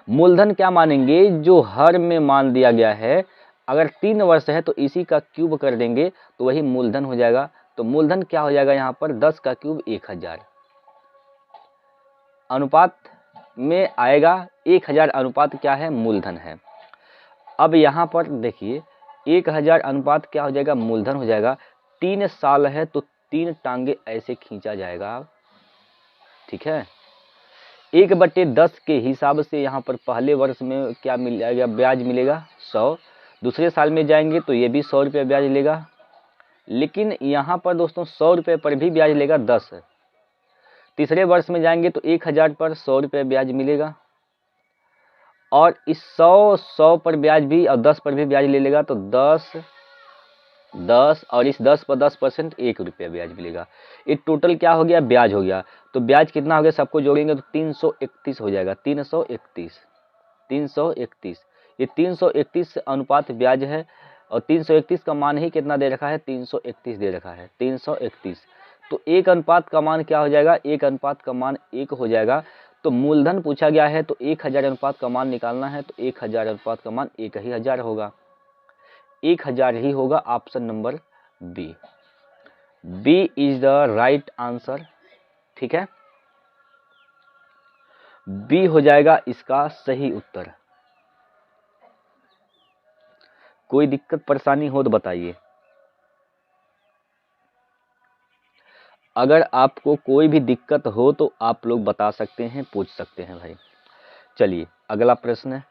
मूलधन क्या मानेंगे, जो हर में मान दिया गया है, अगर 3 वर्ष है तो इसी का क्यूब कर देंगे तो वही मूलधन हो जाएगा। तो मूलधन क्या हो जाएगा, यहाँ पर 10 का क्यूब 1000 अनुपात में आएगा। 1000 अनुपात क्या है, मूलधन है। अब यहाँ पर देखिए 1000 अनुपात क्या हो जाएगा, मूलधन हो जाएगा। 3 साल है तो 3 टांगे ऐसे खींचा जाएगा, ठीक है। 1/10 के हिसाब से यहाँ पर पहले वर्ष में क्या मिल जाएगा, ब्याज मिलेगा 100। दूसरे साल में जाएंगे तो ये भी 100 रुपये ब्याज लेगा, लेकिन यहाँ पर दोस्तों 100 रुपये पर भी ब्याज लेगा 10। तीसरे वर्ष में जाएंगे तो 1000 पर 100 रुपये ब्याज मिलेगा, और इस 100 पर ब्याज भी और 10 पर भी ब्याज ले लेगा तो 10 और इस 10 पर 10% 1 रुपया ब्याज मिलेगा। ये टोटल क्या हो गया, ब्याज हो गया। तो ब्याज कितना हो गया, सबको जोड़ेंगे तो 331 हो जाएगा। 331 ये 331 अनुपात ब्याज है, और 331 का मान ही कितना दे रखा है, 331 दे रखा है, 331। तो 1 अनुपात का मान क्या हो जाएगा, 1 अनुपात का मान 1 हो जाएगा। तो मूलधन पूछा गया है तो 1000 अनुपात का मान निकालना है, तो 1000 अनुपात का मान 1000 होगा, 1000 ही होगा। Option number B, B is the right answer, ठीक है। बी हो जाएगा इसका सही उत्तर। कोई दिक्कत परेशानी हो तो बताइए। अगर आपको कोई भी दिक्कत हो तो आप लोग बता सकते हैं, पूछ सकते हैं भाई। चलिए अगला प्रश्न है।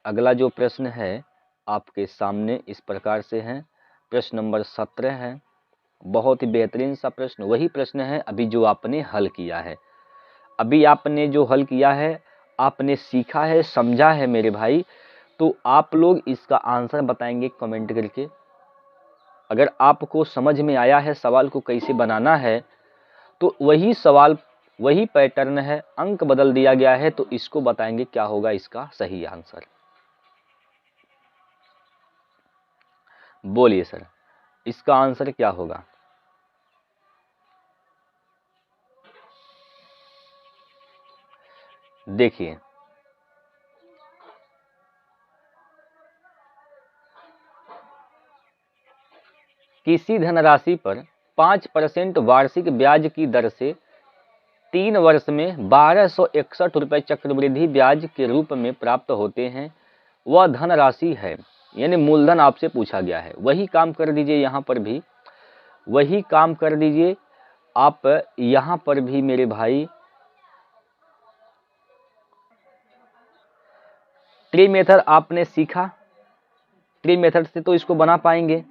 अगला जो प्रश्न है आपके सामने इस प्रकार से है, प्रश्न नंबर 17 है। बहुत ही बेहतरीन सा प्रश्न, वही प्रश्न है अभी जो आपने हल किया है। अभी आपने जो हल किया है, आपने सीखा है, समझा है मेरे भाई, तो आप लोग इसका आंसर बताएंगे कमेंट करके। अगर आपको समझ में आया है सवाल को कैसे बनाना है, तो वही सवाल वही पैटर्न है, अंक बदल दिया गया है, तो इसको बताएंगे क्या होगा इसका सही आंसर। बोलिए सर, इसका आंसर क्या होगा। देखिए किसी धनराशि पर 5% वार्षिक ब्याज की दर से 3 वर्ष में 1261 रुपये चक्रवृद्धि ब्याज के रूप में प्राप्त होते हैं, वह धनराशि है। यानी मूलधन आपसे पूछा गया है। वही काम कर दीजिए, यहाँ पर भी वही काम कर दीजिए आप, यहाँ पर भी मेरे भाई। ट्री मेथड आपने सीखा, ट्री मेथड से तो इसको बना पाएंगे,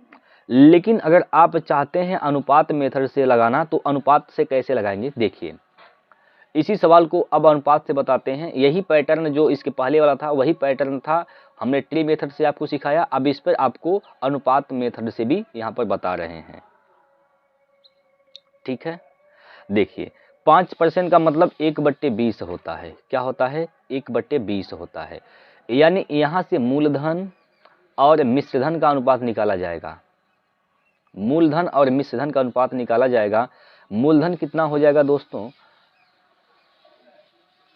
लेकिन अगर आप चाहते हैं अनुपात मेथड से लगाना तो अनुपात से कैसे लगाएंगे, देखिए इसी सवाल को अब अनुपात से बताते हैं। यही पैटर्न जो इसके पहले वाला था वही पैटर्न था, हमने ट्री मेथड से आपको सिखाया। अब इस पर आपको अनुपात मेथड से भी यहाँ पर बता रहे हैं, ठीक है। देखिए 5% का मतलब 1/20 होता है। क्या होता है, 1/20 होता है। यानी यहाँ से मूलधन और मिश्रधन का अनुपात निकाला जाएगा। मूलधन और मिश्रधन का अनुपात निकाला जाएगा। मूलधन कितना हो जाएगा दोस्तों,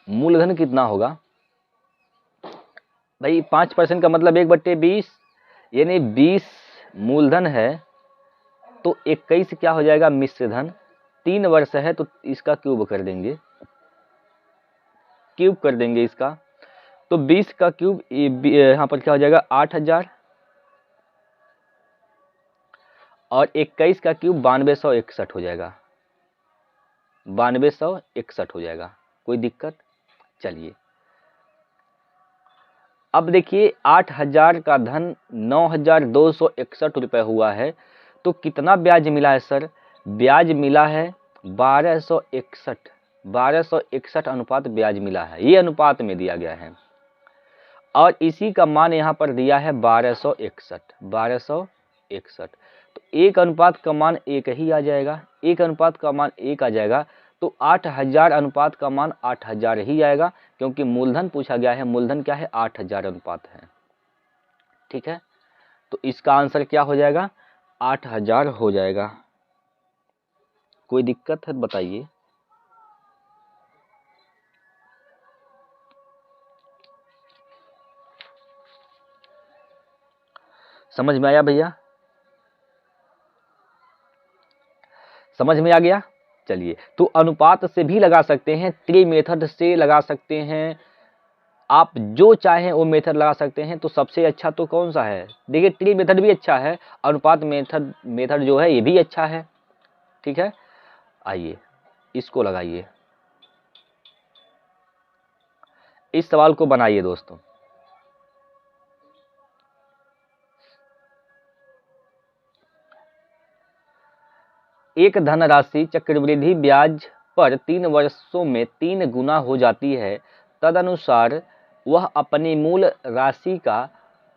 मूलधन कितना होगा भाई, 5% का मतलब 1/20, यानी 20 मूलधन है तो 21 क्या हो जाएगा मिश्रधन। 3 वर्ष है तो इसका क्यूब कर देंगे, क्यूब कर देंगे इसका। तो 20 का क्यूब यहाँ पर क्या हो जाएगा 8000, और 21 का क्यूब 9261 हो जाएगा, 9261 हो जाएगा। कोई दिक्कत। चलिए अब देखिए 8000 का धन 9261 रुपये हुआ है, तो कितना ब्याज मिला है सर, ब्याज मिला है 1261 अनुपात ब्याज मिला है। ये अनुपात में दिया गया है, और इसी का मान यहाँ पर दिया है 1261। तो 1 अनुपात का मान 1 ही आ जाएगा, 1 अनुपात का मान 1 आ जाएगा, तो 8000 अनुपात का मान 8000 ही आएगा, क्योंकि मूलधन पूछा गया है, मूलधन क्या है 8000 अनुपात है। ठीक है, तो इसका आंसर क्या हो जाएगा 8000 हो जाएगा। कोई दिक्कत है बताइए। समझ में आया भैया, समझ में आ गया। चलिए, तो अनुपात से भी लगा सकते हैं, ट्री मेथड से लगा सकते हैं, आप जो चाहें वो मेथड लगा सकते हैं। तो सबसे अच्छा तो कौन सा है, देखिए ट्री मेथड भी अच्छा है, अनुपात मेथड जो है ये भी अच्छा है। ठीक है, आइए इसको लगाइए, इस सवाल को बनाइए दोस्तों। एक धनराशि चक्रवृद्धि ब्याज पर 3 वर्षों में 3 गुना हो जाती है, तदनुसार वह अपनी मूल राशि का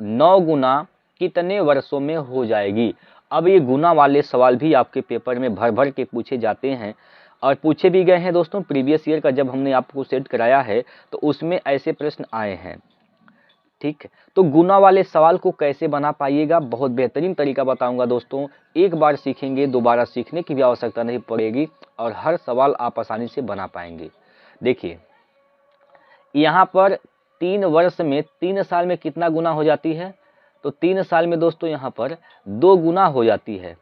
9 गुना कितने वर्षों में हो जाएगी। अब ये गुना वाले सवाल भी आपके पेपर में भर भर के पूछे जाते हैं, और पूछे भी गए हैं दोस्तों। प्रीवियस ईयर का जब हमने आपको सेट कराया है तो उसमें ऐसे प्रश्न आए हैं। ठीक है, तो गुना वाले सवाल को कैसे बना पाइएगा, बहुत बेहतरीन तरीका बताऊंगा दोस्तों। एक बार सीखेंगे दोबारा सीखने की भी आवश्यकता नहीं पड़ेगी, और हर सवाल आप आसानी से बना पाएंगे। देखिए यहाँ पर 3 वर्ष में 3 साल में कितना गुना हो जाती है, तो 3 साल में दोस्तों यहाँ पर 2 गुना हो जाती है,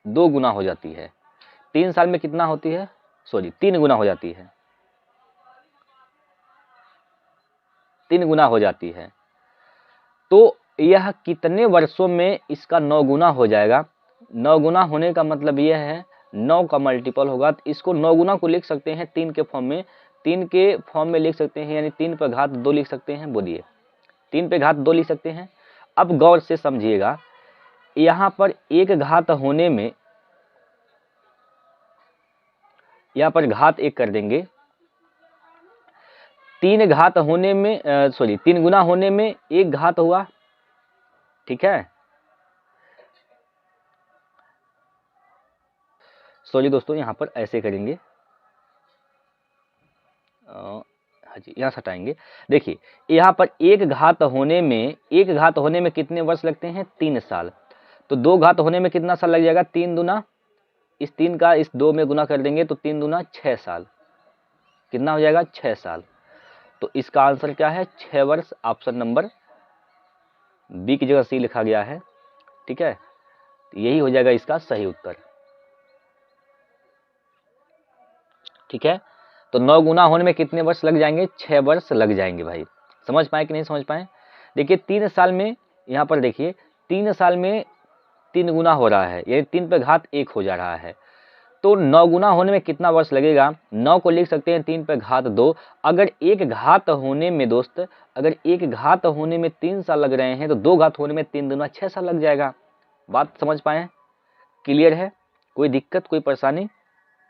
2 गुना हो जाती है। 3 साल में कितना होती है, सॉरी 3 गुना हो जाती है, 3 गुना हो जाती है। तो यह कितने वर्षों में इसका 9 गुना हो जाएगा। 9 गुना होने का मतलब यह है 9 का मल्टीपल होगा, तो इसको 9 गुना को लिख सकते हैं 3 के फॉर्म में, 3 के फॉर्म में लिख सकते हैं, यानी 3 पर घात 2 लिख सकते हैं। बोलिए 3 पे घात 2 लिख सकते हैं। अब गौर से समझिएगा, यहाँ पर एक घात होने में, यहाँ पर घात 1 कर देंगे, 3 घात होने में सॉरी 3 गुना होने में 1 घात हुआ। ठीक है, सॉरी दोस्तों यहाँ पर ऐसे करेंगे, हाँ जी यहाँ हटाएंगे। देखिए यहाँ पर 1 घात होने में, 1 घात होने में कितने वर्ष लगते हैं 3 साल। तो 2 घात होने में कितना साल लग जाएगा, 3 दूना, इस 3 का इस 2 में गुना कर देंगे तो 3 दूना 6 साल, कितना हो जाएगा 6 साल। तो इसका आंसर क्या है 6 वर्ष, ऑप्शन नंबर बी की जगह सी लिखा गया है। ठीक है, तो यही हो जाएगा इसका सही उत्तर। ठीक है, तो 9 गुना होने में कितने वर्ष लग जाएंगे, 6 वर्ष लग जाएंगे भाई। समझ पाए कि नहीं समझ पाए। देखिए 3 साल में, यहाँ पर देखिए 3 साल में 3 गुना हो रहा है, यानी 3 पे घात 1 हो जा रहा है। तो 9 गुना होने में कितना वर्ष लगेगा, 9 को लिख सकते हैं 3 पे घात 2। अगर 1 घात होने में दोस्त, अगर 1 घात होने में 3 साल लग रहे हैं, तो 2 घात होने में 3 दूना 6 साल लग जाएगा। बात समझ पाए, क्लियर है, कोई दिक्कत कोई परेशानी।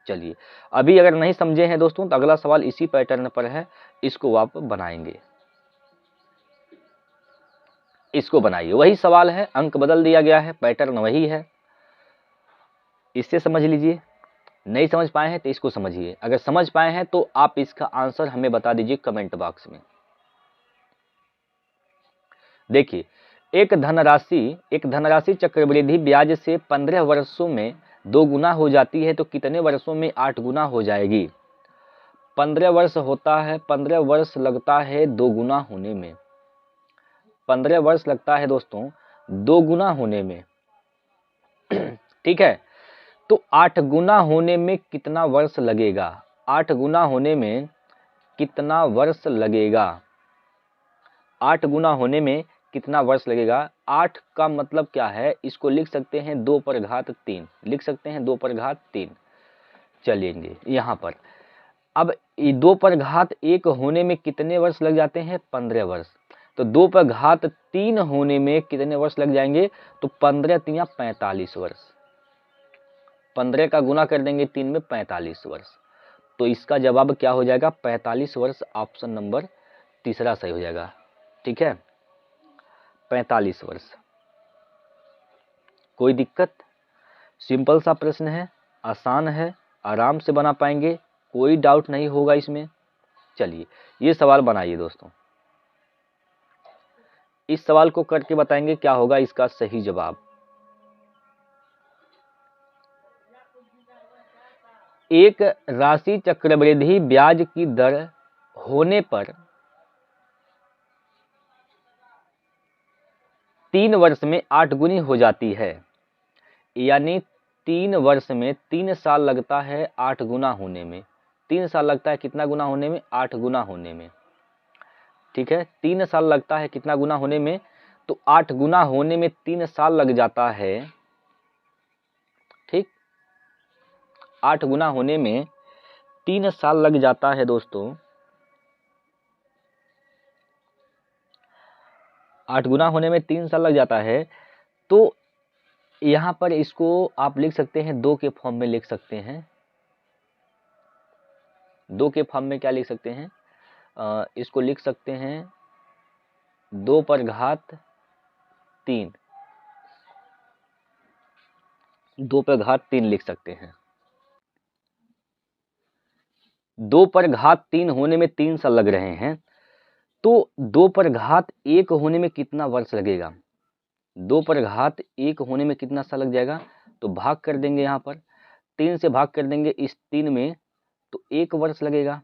चलिए अभी अगर नहीं समझे हैं दोस्तों तो अगला सवाल इसी पैटर्न पर है, इसको आप बनाएंगे, इसको बनाइए। वही सवाल है, अंक बदल दिया गया है, पैटर्न वही है, इससे समझ लीजिए। नहीं समझ पाए हैं तो इसको समझिए, अगर समझ पाए हैं तो आप इसका आंसर हमें बता दीजिए कमेंट बॉक्स में। देखिए एक धनराशि चक्रवृद्धि ब्याज से 15 वर्षों में 2 गुना हो जाती है, तो कितने वर्षों में 8 गुना हो जाएगी। 15 वर्ष होता है, 15 वर्ष लगता है 2 गुना होने में, 15 वर्ष लगता है दोस्तों 2 गुना होने में। ठीक है, तो 8 गुना होने में कितना वर्ष लगेगा, 8 गुना होने में कितना वर्ष लगेगा, 8 गुना होने में कितना वर्ष लगेगा। 8 का मतलब क्या है, इसको लिख सकते हैं 2 पर घात 3, लिख सकते हैं 2 पर घात 3। चलेंगे यहाँ पर, अब 2 पर घात 1 होने में कितने वर्ष लग जाते हैं, 15 वर्ष। तो 2 पर घात 3 होने में कितने वर्ष लग जाएंगे, तो 15 3 45 वर्ष, 15 का गुना कर देंगे 3 में 45 वर्ष। तो इसका जवाब क्या हो जाएगा 45 वर्ष, ऑप्शन नंबर तीसरा सही हो जाएगा। ठीक है, 45 वर्ष। कोई दिक्कत? सिंपल सा प्रश्न है, आसान है, आराम से बना पाएंगे, कोई डाउट नहीं होगा इसमें। चलिए ये सवाल बनाइए दोस्तों, इस सवाल को करके बताएंगे क्या होगा इसका सही जवाब। एक राशि चक्रवृद्धि ब्याज की दर होने पर 3 वर्ष में 8 गुनी हो जाती है, यानी 3 वर्ष में 3 साल लगता है 8 गुना होने में। 3 साल लगता है कितना गुना होने में? 8 गुना होने में। ठीक है, 3 साल लगता है कितना गुना होने में? तो 8 गुना होने में 3 साल लग जाता है। ठीक, 8 गुना होने में 3 साल लग जाता है दोस्तों। 8 गुना होने में 3 साल लग जाता है। तो यहाँ पर इसको आप लिख सकते हैं 2 के फॉर्म में लिख सकते हैं। 2 के फॉर्म में क्या लिख सकते हैं? इसको लिख सकते हैं 2 पर घात 3, 2 पर घात 3 लिख सकते हैं। 2 पर घात 3 होने में 3 साल लग रहे हैं, तो 2 पर घात 1 होने में कितना वर्ष लगेगा? 2 पर घात 1 होने में कितना साल लग जाएगा? तो भाग कर देंगे, यहाँ पर 3 से भाग कर देंगे इस 3 में, तो 1 वर्ष लगेगा।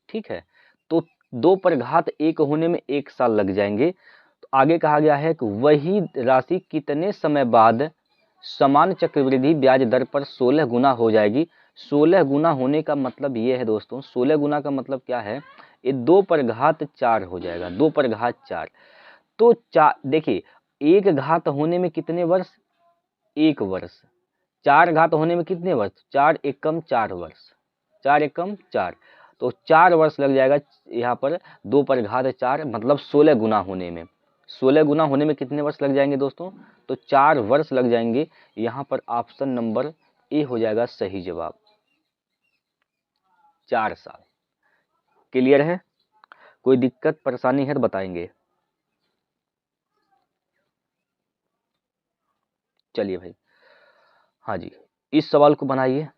ठीक है, तो 2 पर घात 1 होने में 1 साल लग जाएंगे। तो आगे कहा गया है कि वही राशि कितने समय बाद समान चक्रवृद्धि ब्याज दर पर 16 गुना हो जाएगी। 16 गुना होने का मतलब ये है दोस्तों, 16 गुना का मतलब क्या है? ये 2 पर घात 4 हो जाएगा, 2 पर घात 4। तो देखिए, 1 घात होने में कितने वर्ष? 1 वर्ष। 4 घात होने में कितने वर्ष? 4 एकम 4 वर्ष, 4 एकम 4, तो 4 वर्ष लग जाएगा यहाँ पर। 2 पर घात 4 मतलब 16 गुना होने में। 16 गुना होने में कितने वर्ष लग जाएंगे दोस्तों? तो 4 वर्ष लग जाएंगे। यहाँ पर ऑप्शन नंबर ए हो जाएगा सही जवाब, 4 साल। क्लियर है? कोई दिक्कत परेशानी है तो बताएंगे। चलिए भाई, हाँ जी, इस सवाल को बनाइए।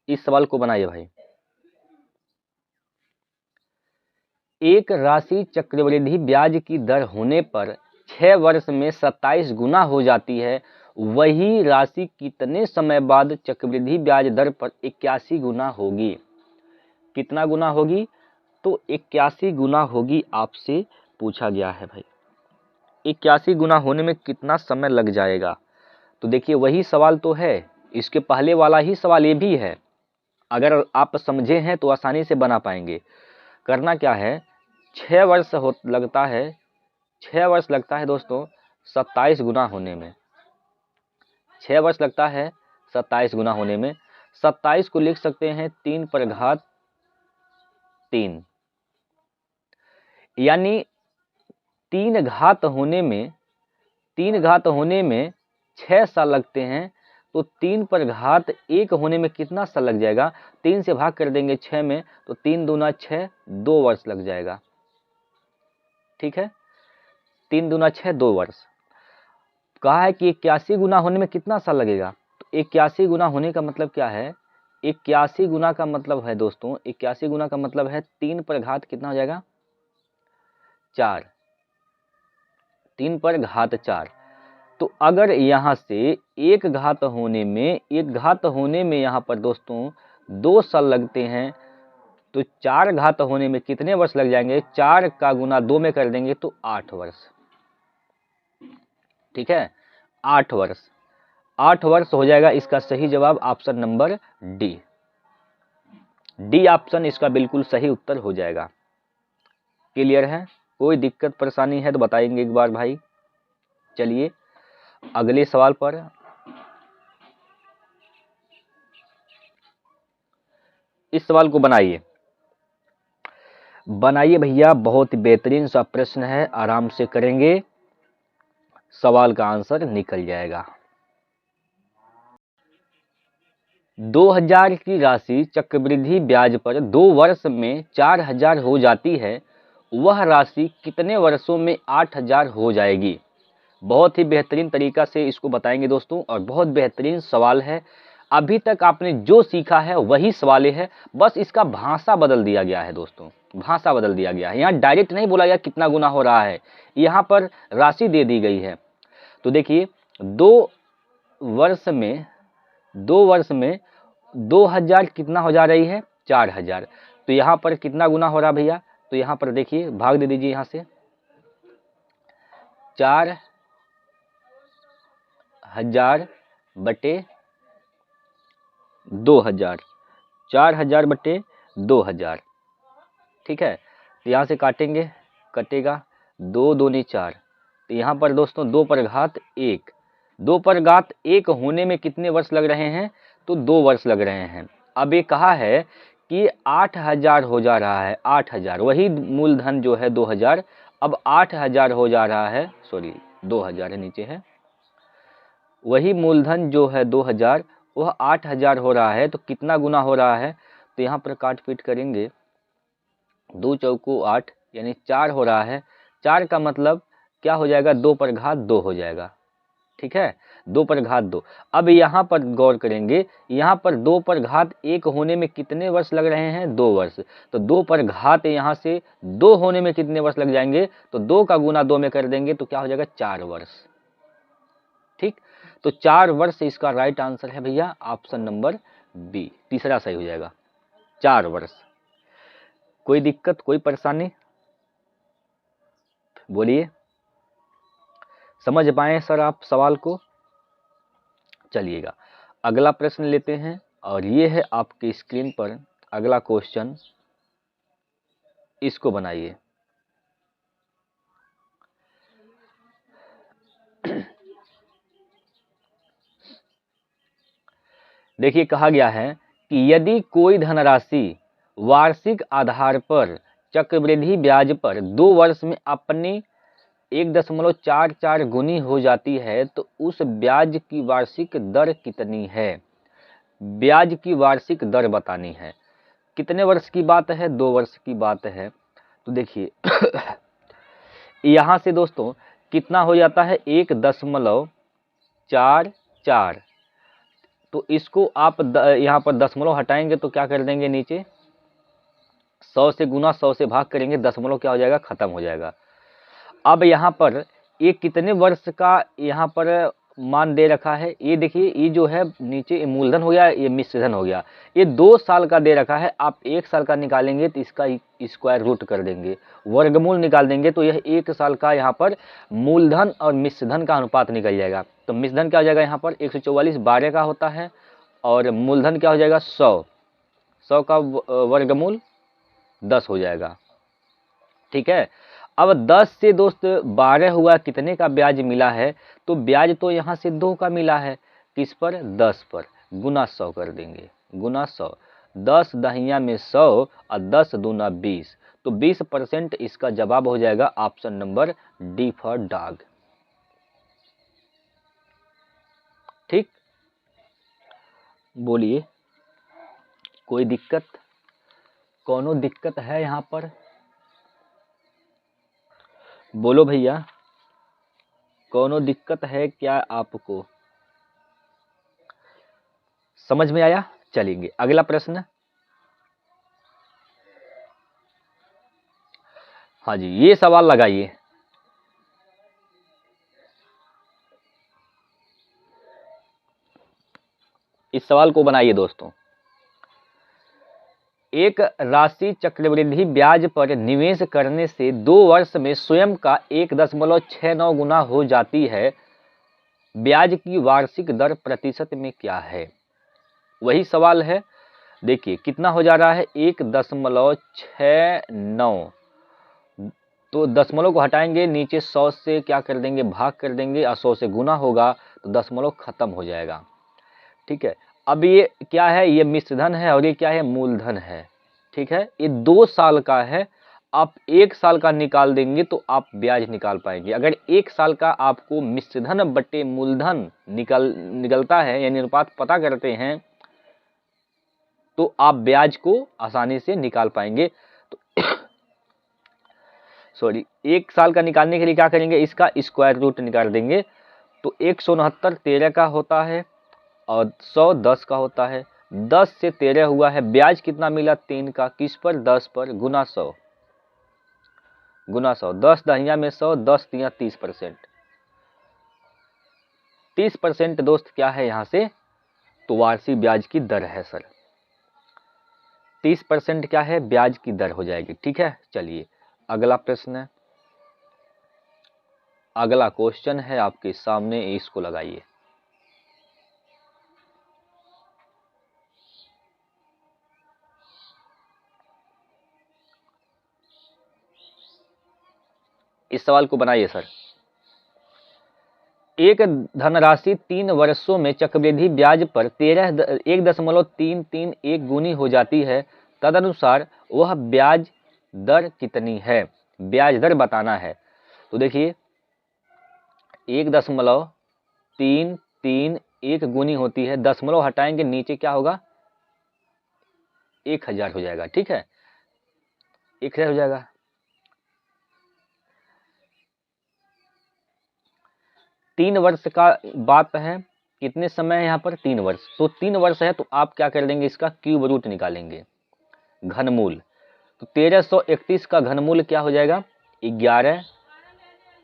इस सवाल को बनाइए भाई। एक राशि चक्रवृद्धि ब्याज की दर होने पर 6 वर्ष में 27 गुना हो जाती है, वही राशि कितने समय बाद चक्रवृद्धि ब्याज दर पर 81 गुना होगी? कितना गुना होगी? तो 81 गुना होगी, आपसे पूछा गया है भाई। 81 गुना होने में कितना समय लग जाएगा? तो देखिए वही सवाल तो है, इसके पहले वाला ही सवाल ये भी है। अगर आप समझे हैं तो आसानी से बना पाएंगे। करना क्या है, 6 वर्ष लगता है, 6 वर्ष लगता है दोस्तों 27 गुना होने में। 6 वर्ष लगता है 27 गुना होने में। 27 को लिख सकते हैं 3 पर घात 3, यानी 3 घात होने में 6 साल लगते हैं। तो 3 पर घात 1 होने में कितना साल लग जाएगा? 3 से भाग कर देंगे 6 में, तो 3 दूना 6, 2 वर्ष लग जाएगा। ठीक है, 3 दूना 6, 2 वर्ष। कहा है कि 81 गुना होने में कितना साल लगेगा? तो 81 गुना होने का मतलब क्या है? 81 गुना का मतलब है दोस्तों, 81 गुना का मतलब है 3 पर घात कितना हो जाएगा? 4, 3 पर घात 4। तो अगर यहाँ से 1 घात होने में यहाँ पर दोस्तों 2 साल लगते हैं, तो 4 घात होने में कितने वर्ष लग जाएंगे? 4 का गुना 2 में कर देंगे तो 8 वर्ष। ठीक है, 8 वर्ष। 8 वर्ष हो जाएगा इसका सही जवाब, option number D. D option इसका बिल्कुल सही उत्तर हो जाएगा। क्लियर है? कोई दिक्कत परेशानी है तो बताएंगे एक बार भाई। चलिए अगले सवाल पर। इस सवाल को बनाइए भैया, बहुत बेहतरीन सा प्रश्न है, आराम से करेंगे, सवाल का आंसर निकल जाएगा। 2000 की राशि चक्रवृद्धि ब्याज पर 2 वर्ष में 4000 हो जाती है, वह राशि कितने वर्षों में 8000 हो जाएगी। बहुत ही बेहतरीन तरीका से इसको बताएंगे दोस्तों, और बहुत बेहतरीन सवाल है। अभी तक आपने जो सीखा है वही सवाल है, बस इसका भाषा बदल दिया गया है दोस्तों, भाषा बदल दिया गया है। यहाँ डायरेक्ट नहीं बोला गया कितना गुना हो रहा है, यहाँ पर राशि दे दी गई है। तो देखिए 2 वर्ष में 2000 कितना हो जा रही है, 4000। तो यहाँ पर कितना गुना हो रहा भैया, तो यहाँ पर देखिए भाग दे दीजिए, यहाँ से 4000 बटे 2000, 4000 बटे 2000, ठीक है। तो यहाँ से काटेंगे, कटेगा 2 दूनी 4। तो यहाँ पर दोस्तों 2 पर घात 1, 2 पर घात 1 होने में कितने वर्ष लग रहे हैं, तो 2 वर्ष लग रहे हैं। अब ये कहा है कि 8000 हो जा रहा है, 8000 वही मूलधन जो है 2000, अब 8000 हो जा रहा है, सॉरी 2000 है नीचे है, वही मूलधन जो है 2000 वह 8000 हो रहा है। तो कितना गुना हो रहा है, तो यहाँ पर काट पीट करेंगे, 2 चौको 8 यानी 4 हो रहा है। 4 का मतलब क्या हो जाएगा, 2 पर घात 2 हो जाएगा, ठीक है, 2 पर घात 2। अब यहाँ पर गौर करेंगे, यहाँ पर 2 पर घात 1 होने में कितने वर्ष लग रहे हैं, 2 वर्ष। तो 2 पर घात यहाँ से 2 होने में कितने वर्ष लग जाएंगे, तो 2 का गुना 2 में कर देंगे तो क्या हो जाएगा, 4 वर्ष, ठीक। तो 4 वर्ष इसका राइट आंसर है भैया, ऑप्शन नंबर बी, तीसरा सही हो जाएगा, 4 वर्ष। कोई दिक्कत, कोई परेशानी, बोलिए, समझ पाए सर आप सवाल को। चलिएगा अगला प्रश्न लेते हैं, और ये है आपके स्क्रीन पर अगला क्वेश्चन, इसको बनाइए। देखिए कहा गया है कि यदि कोई धनराशि वार्षिक आधार पर चक्रवृद्धि ब्याज पर 2 वर्ष में अपनी 1.44 गुनी हो जाती है, तो उस ब्याज की वार्षिक दर कितनी है। ब्याज की वार्षिक दर बतानी है। कितने वर्ष की बात है, 2 वर्ष की बात है। तो देखिए यहाँ से दोस्तों कितना हो जाता है, 1.44। तो इसको आप यहाँ पर दशमलव हटाएंगे तो क्या कर देंगे, नीचे 100 से गुना 100 से भाग करेंगे, दशमलव क्या हो जाएगा, खत्म हो जाएगा। अब यहाँ पर ये कितने वर्ष का यहाँ पर मान दे रखा है, ये देखिए, ये जो है नीचे ये मूलधन हो गया, ये मिश्रधन हो गया। ये 2 साल का दे रखा है, आप 1 साल का निकालेंगे तो इसका स्क्वायर रूट कर देंगे, वर्गमूल निकाल देंगे, तो यह 1 साल का यहाँ पर मूलधन और मिश्रधन का अनुपात निकल जाएगा। तो मिश्रधन क्या हो जाएगा, यहाँ पर 144 12 का होता है, और मूलधन क्या हो जाएगा, 100 का वर्गमूल 10 हो जाएगा, ठीक है। अब 10 से दोस्त 12 हुआ, कितने का ब्याज मिला है, तो ब्याज तो यहाँ से 2 का मिला है, किस पर, 10 पर, गुना 100 कर देंगे, गुना 100, 10 दहिया में 100 और 10 दूना 20, तो 20% इसका जवाब हो जाएगा option number D for dog, ठीक। बोलिए, कोई दिक्कत, कौनो दिक्कत है यहाँ पर, बोलो भैया, कौनो दिक्कत है क्या आपको, समझ में आया। चलेंगे अगला प्रश्न। हाँ जी, ये सवाल लगाइए, इस सवाल को बनाइए दोस्तों। एक राशि चक्रवृद्धि ब्याज पर निवेश करने से 2 वर्ष में स्वयं का 1.69 गुना हो जाती है, ब्याज की वार्षिक दर प्रतिशत में क्या है। वही सवाल है, देखिए कितना हो जा रहा है, 1.69, तो दशमलव को हटाएंगे, नीचे 100 से क्या कर देंगे, भाग कर देंगे, और 100 से गुना होगा तो दशमलव खत्म हो जाएगा, ठीक है। अब ये क्या है, ये मिश्रधन है, और ये क्या है, मूलधन है, ठीक है। ये 2 साल का है, आप 1 साल का निकाल देंगे तो आप ब्याज निकाल पाएंगे। अगर 1 साल का आपको मिश्रधन बटे मूलधन निकलता है, यानी अनुपात पता करते हैं, तो आप ब्याज को आसानी से निकाल पाएंगे। तो सॉरी, 1 साल का निकालने के लिए क्या करेंगे, इसका स्क्वायर रूट निकाल देंगे। तो 169 13 का होता है और 100 10 का होता है। 10 से 13 हुआ है, ब्याज कितना मिला 3 का, किस पर 10 पर, गुना 100 गुना 100, 10 दहिया में 100, 10 तिया 30%। 30% दोस्त क्या है यहाँ से, तो वार्षिक ब्याज की दर है सर। 30% क्या है, ब्याज की दर हो जाएगी। ठीक है, चलिए अगला प्रश्न है, अगला क्वेश्चन है आपके सामने, इसको लगाइए। इस सवाल को बनाइए सर। एक धनराशि 3 वर्षों में चक्रवृद्धि ब्याज पर 1.331 गुनी हो जाती है, तदनुसार वह ब्याज दर कितनी है, ब्याज दर बताना है। तो देखिए 1.331 गुनी होती है, दशमलव हटाएंगे नीचे क्या होगा, 1000 हो जाएगा। ठीक है, 1000 हो जाएगा। तीन वर्ष का बात है, कितने समय है यहाँ पर, 3 वर्ष। तो 3 वर्ष है तो आप क्या कर देंगे, इसका क्यूब रूट निकालेंगे, घनमूल। तो 1331 का घनमूल क्या हो जाएगा 11,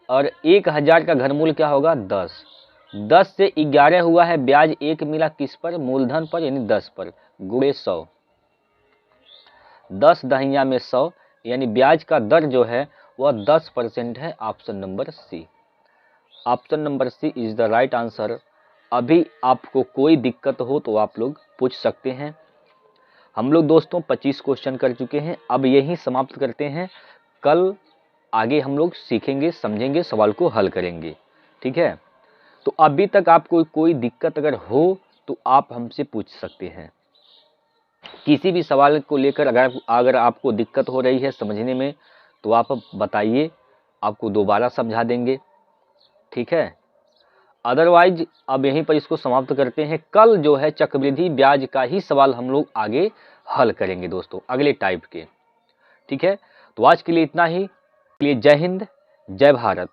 और 1000 का घनमूल क्या होगा 10। 10 से 11 हुआ है, ब्याज 1 मिला किस पर, मूलधन पर यानी 10 पर, गुणे 100, 10 दहिया में 100, यानी ब्याज का दर जो है वह 10% है। Option number C, option number C is the right answer. अभी आपको कोई दिक्कत हो तो आप लोग पूछ सकते हैं। हम लोग दोस्तों 25 क्वेश्चन कर चुके हैं, अब यही समाप्त करते हैं। कल आगे हम लोग सीखेंगे, समझेंगे, सवाल को हल करेंगे। ठीक है, तो अभी तक आपको कोई दिक्कत अगर हो तो आप हमसे पूछ सकते हैं। किसी भी सवाल को लेकर अगर आपको दिक्कत हो रही है समझने में तो आप बताइए, आपको दोबारा समझा देंगे। ठीक है, अदरवाइज अब यहीं पर इसको समाप्त करते हैं। कल जो है चक्रवृद्धि ब्याज का ही सवाल हम लोग आगे हल करेंगे दोस्तों, अगले टाइप के। ठीक है, तो आज के लिए इतना ही। जय हिंद, जय भारत।